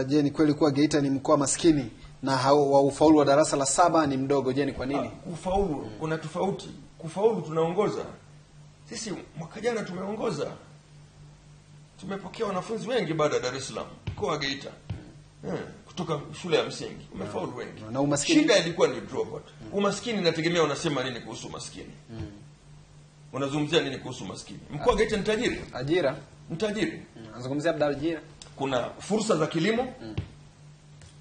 je, ni kweli kuwa Geita ni mkoa maskini na wa ufaulu wa darasa la 7 ni mdogo? Je, ni kwa nini?
Ufaulu kuna tofauti. Kufaulu tunaongoza. Sisi mwaka jana tumeongoza. Tumepokea wanafunzi wengi baada ya Dar es Salaam, mkoa wa Geita. Kutoka shule ya msingi. Umefaulu wengi.
Na umaskini?
Shida ilikuwa ni dropout. Umaskini inategemea unasema nini kuhusu umaskini. Unazungumzia nini kuhusu umaskini? Mkoa wa Geita ni tajiri.
Ajira.
Mtajiri.
Anazungumzia labda ajira.
Kuna fursa za kilimo.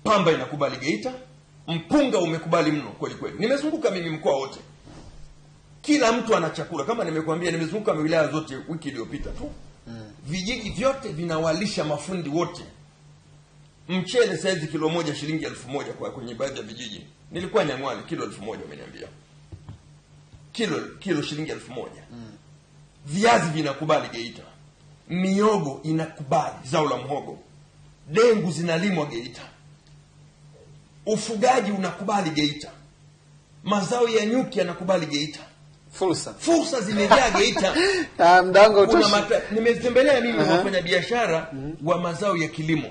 Pamba inakubali Geita. Mpunga umekubali mno kweli kweli. Nimezunguka mimi mkoa wote. Kila mtu ana chakula. Kama nimekuambia nimezunguka wilaya zote wiki iliyopita tu. Vijiji vyote vinawalisha mafundi wote. Mchele saizi kilo moja shilingi 1000 kwa kwenye baadhi ya vijiji. Nilikuwa Nyang'hwale kilo 1000 wameniambia. Kilo shilingi 1000. Viazi vinakubali Geita. Miogo inakubali zao la mhogo. Dengu zinalimwa Geita. Ufugaji unakubali Geita. Mazao ya nyuki yanakubali Geita. Fursa zimejaa Geita.
Mdango utoshi.
Nimetembelea mimi wafanya biashara wa mazao ya kilimo.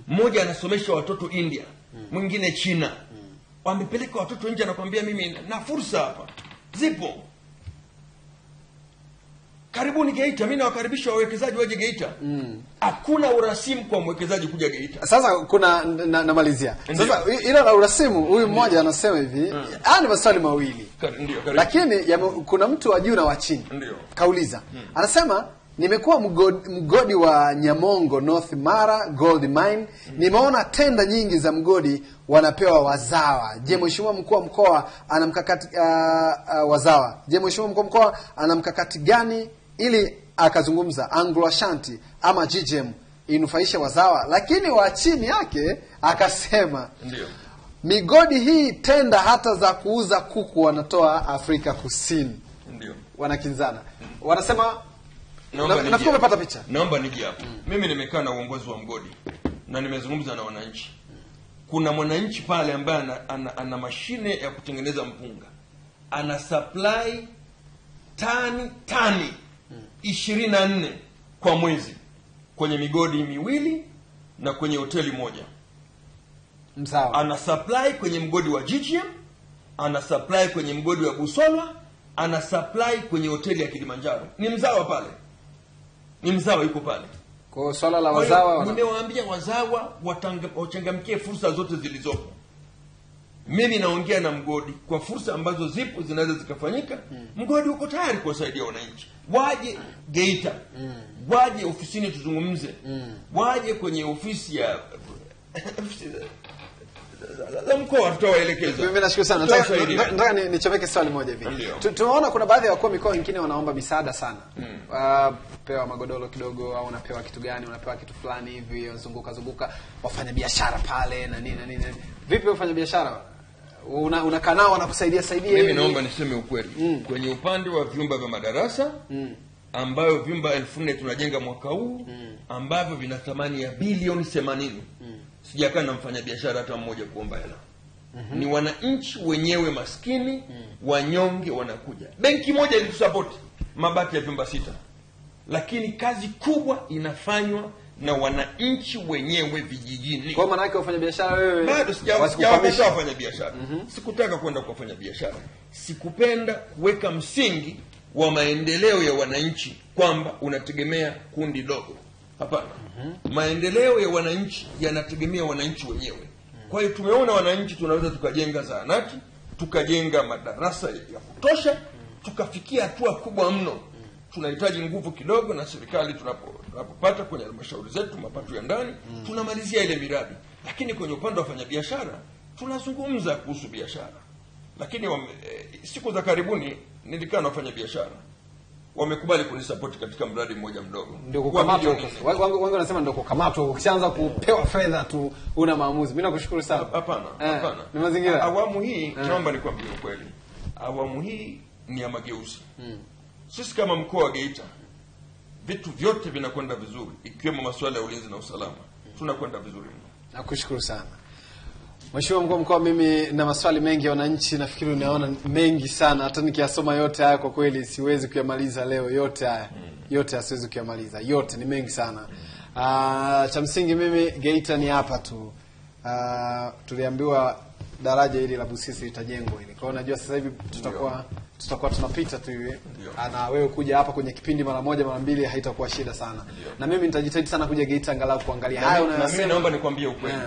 Mmoja anasomesha watoto India, mwingine China. Wamepeleka watoto nje, anakuambia mimi na fursa hapa. Zipo. Karibuni Geita, mimi nawakaribisha wawekezaji waje Geita. Hakuna urasimu kwa mwekezaji kuja Geita.
Sasa kuna namalizia. Sasa ila la urasimu huyu mmoja anasema hivi, ni maswali mawili.
Ndio,
lakini kuna mtu wa juu na wa chini. Kauliza. Anasema nimekuwa mgodi wa Nyamongo North Mara Gold Mine. Nimeona tenda nyingi za mgodi wanapewa wazawa. Je, mheshimiwa mkuu wa mkoa ana mkakati wazawa? Je, mheshimiwa mkuu wa mkoa ana mkakati gani ili akazungumza Anglo Ashanti ama GGM inufaisha wazawa? Lakini wa chini yake akasema migodi hii tenda hata za kuuza kuku wanatoa Afrika Kusini. Wanakinzana. Wanasema nafikiri umepata picha.
Naomba niji hapo. Mimi nimekaa na uongozi wa mgodi na nimezungumza na wananchi. Kuna mwananchi pale ambaye ana mashine ya kutengeneza mpunga. Ana supply tani 24 kwa mwezi kwenye migodi miwili na kwenye hoteli moja.
Msawa.
Ana supply kwenye mgodi wa GGM, ana supply kwenye mgodi wa Busolwa, ana supply kwenye hoteli ya Kilimanjaro. Ni mzawa pale. Ni mzawa yuko pale.
Kwa swala la wazawa
nimewaambia wazawa wachangamkie fursa zote zilizopo. Mimi naongea na mgodi kwa fursa ambazo zipo zinaweza zikafanyika. Mgodi uko tayari kuwasaidia wananchi. Waje Geita. Waje ofisini tuzungumze. Waje kwenye ofisi ya la mkoa tutawaelekeza.
Mimi nashukuru sana. Nataka nichomeke swali moja hivi. Tunaona kuna baadhi ya wakuu mikoa wengine wanaomba misaada sana. Pewa magodoro kidogo au unapewa kitu gani, unapewa kitu fulani hivi, zunguka wafanya biashara pale na nini. Vipi wafanya biashara? Unakaa nao wanakusaidia hivi.
Mimi naomba niseme ukweli. Kwenye upande wa vyumba vya madarasa ambayo vyumba 1400 tunajenga mwaka huu ambavyo vina thamani ya bilioni 80. Sijakaa na mfanya biashara hata mmoja kuomba hela. Ni wananchi wenyewe maskini, wanyonge wanakuja. Benki moja ilitusupport mabati ya vyumba 6. Lakini kazi kubwa inafanywa na wananchi wenyewe vijijini.
Kwa maana yake wafanya biashara wewe
bado sijawaambia wafanya biashara. Sikutaka kwenda kufanya biashara. Sikupenda kuweka msingi wa maendeleo ya wananchi kwamba unategemea kundi dogo. Hapana. Maendeleo ya wananchi yanategemea wananchi wenyewe. Kwa hiyo tumeona wananchi tunaweza tukajenga zahanati, tukajenga madarasa ya kutosha, tukafikia hatua kubwa mno. Tunahitaji nguvu kidogo na serikali tunapopata kwenye halmashauri zetu mapato ya ndani, tunamalizia ile miradi. Lakini kwenye upande wa wafanyabiashara tunazungumza kuhusu biashara. Lakini siku za karibuni nilikaa na wafanya biashara, wamekubali kunisupport katika mradi mmoja mdogo.
Ndio kukamatwa. Wangu wanasema ndio kukamatwa, ukishaanza kupewa fedha tu una maamuzi. Mimi nakushukuru sana.
Hapana.
Ni mazingira.
Awamu hii naomba nikwambie ukweli. Awamu hii ni ya mageuzi. Sisi kama mkoa wa Geita vitu vyote vinakwenda vizuri, ikiwemo masuala ya ulinzi na usalama. Tunakwenda vizuri mno.
Nakushukuru sana. Mheshimiwa mkuu wa mkoa, mimi na maswali mengi ya wananchi, nafikiri unaona mengi sana, hata nikiyasoma yote haya kwa kweli siwezi kuyamaliza leo yote haya. Yote siwezi kuyamaliza. Yote ni mengi sana. Cha msingi mimi Geita ni hapa tu. Tuliambiwa daraja hili la Busisi litajengwa hili. Kwa hiyo najua sasa hivi tutakuwa tunapita tu hivi. Na wewe kuja hapa kwenye kipindi mara moja mara mbili haitakuwa shida sana. Na mimi nitajitahidi sana kuja Geita angalau kuangalia hayo unayosema.
Na mimi naomba nikwambie ukweli.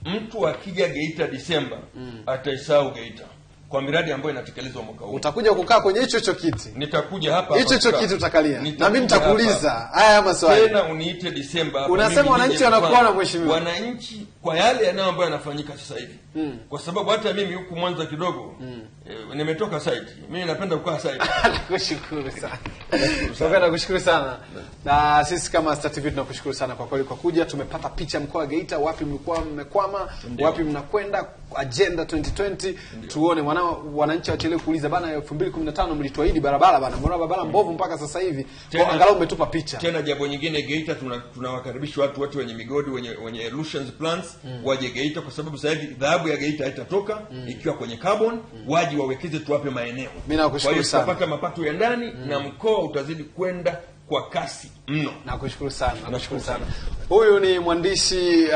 Mtu akija Geita Disemba ataisahau Geita kwa miradi ambayo inatekelezwa mwaka huu.
Utakuja kukaa kwenye hicho kiti.
Nitakuja hapa.
Hicho kiti utakalia. Na mimi nitakuuliza haya maswali.
Tena uniite Disemba hapa.
Unasema wananchi wanakuwa na mheshimiwa.
Wananchi kwa yale yanao ambayo yanafanyika sasa hivi. Kwa sababu hata mimi huku Mwanza kidogo nimetoka site. Mimi napenda kukaa site.
Nakushukuru sana. Nakushukuru sana. Na sisi kama Star TV tunakushukuru sana kwa kweli kwa kuja. Tumepata picha mkoa wa Geita, wapi mlikuwa mmekwama, wapi mnakwenda, agenda 2020. Tuone wananchi wachelewe kuuliza bana 2015 mlituahidi barabara bana. Mbona barabara mbovu mpaka sasa hivi? Kwa angalau umetupa picha.
Tena jambo nyingine Geita tunawakaribisha watu wote wenye migodi wenye illusions plans waje Geita, kwa sababu sasa hivi dhahabu ya Geita haitatoka ikiwa kwenye carbon, waje wawekeze tuwape maeneo.
Mimi nakushukuru sana.
Kwa hiyo mapato ya ndani na mkoa utazidi kwenda kwa kasi mno.
Nakushukuru sana. Nakushukuru sana. Huyu ni mwandishi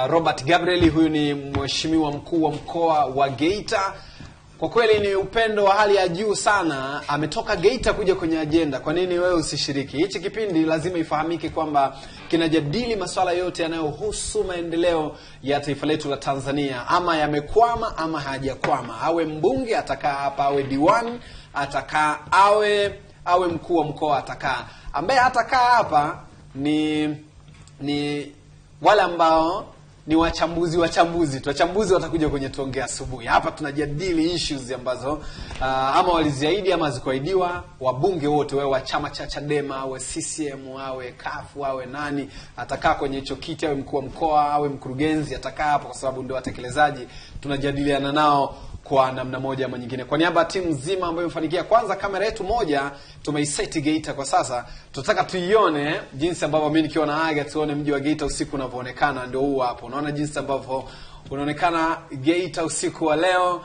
Robert Gabriel, huyu ni mheshimiwa mkuu wa mkoa wa Geita. Kwa kweli ni upendo wa hali ya juu sana. Ametoka Geita kuja kwenye agenda. Kwa nini wewe usishiriki? Hichi kipindi lazima ifahamike kwamba kinajadili masuala yote yanayohusu maendeleo ya taifa letu la Tanzania. Ama yamekwama ama hajakwama. Awe mbunge atakaa hapa, awe diwani atakaa, awe mkuu wa mkoa atakaa. Ambaye atakaa hapa ni wale ambao ni wachambuzi. Wachambuzi watakuja kwenye tuongea asubuhi. Hapa tunajadili issues ambazo ama waliziahidi ama zikuahidiwa. Wabunge wote, wewe wa chama cha Chadema, awe CCM, awe CUF, awe nani, atakaa kwenye hicho kiti, awe mkuu wa mkoa, awe mkurugenzi, atakaa hapo kwa sababu ndio watekelezaji. Tunajadiliana nao kwa namna moja ama nyingine. Kwa niaba ya timu nzima ambayo imefanikia, kwanza kamera yetu moja tumeiseti Geita kwa sasa. Tunataka tuione jinsi ambavyo mimi nikiwa na aga tuone mji wa Geita usiku unavyoonekana. Ndio huu hapo. Unaona jinsi ambavyo unaonekana Geita usiku wa leo.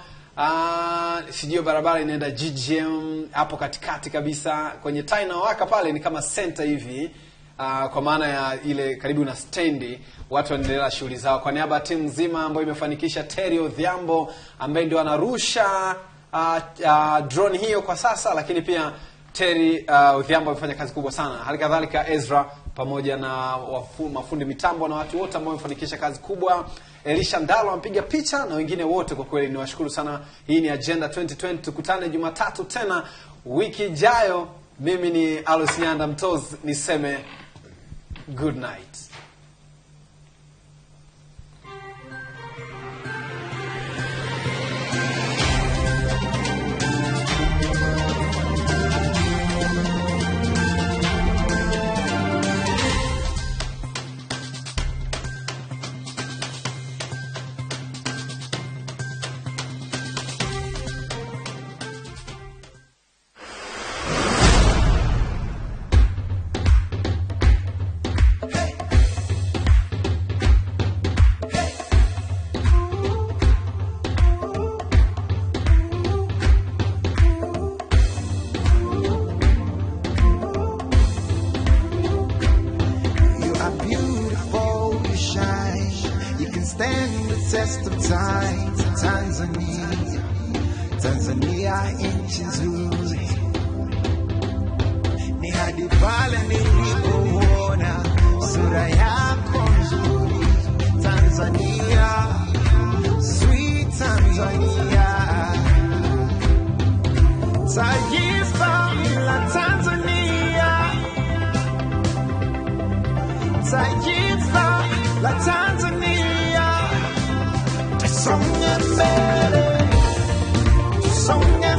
Sijui barabara inaenda GGM hapo katikati kabisa. Kwenye taa inawaka pale ni kama center hivi. Kwa maana ya ile karibu na stendi, watu wanaendelea shughuli zao. Kwa niaba ya timu nzima ambayo imefanikisha, Terry Odhiambo ambaye ndio anarusha drone hiyo kwa sasa, lakini pia Terry Odhiambo amefanya kazi kubwa sana. Halikadhalika Ezra pamoja na mafundi mitambo na watu wote ambao wamefanikisha kazi kubwa. Elisha Ndalo ampiga picha na wengine wote, kwa kweli niwashukuru sana. Hii ni Agenda 2020. Tukutane Jumatatu tena wiki ijayo. Mimi ni Alois Nyanda Mtoz, niseme good night.
Test of time, Tanzania nchi nzuri. Ni hadi pale nilipoona sura yako nzuri. Tanzania, sweet Tanzania, taifa la Tanzania, taifa la Tanzania. Songa mbele, songa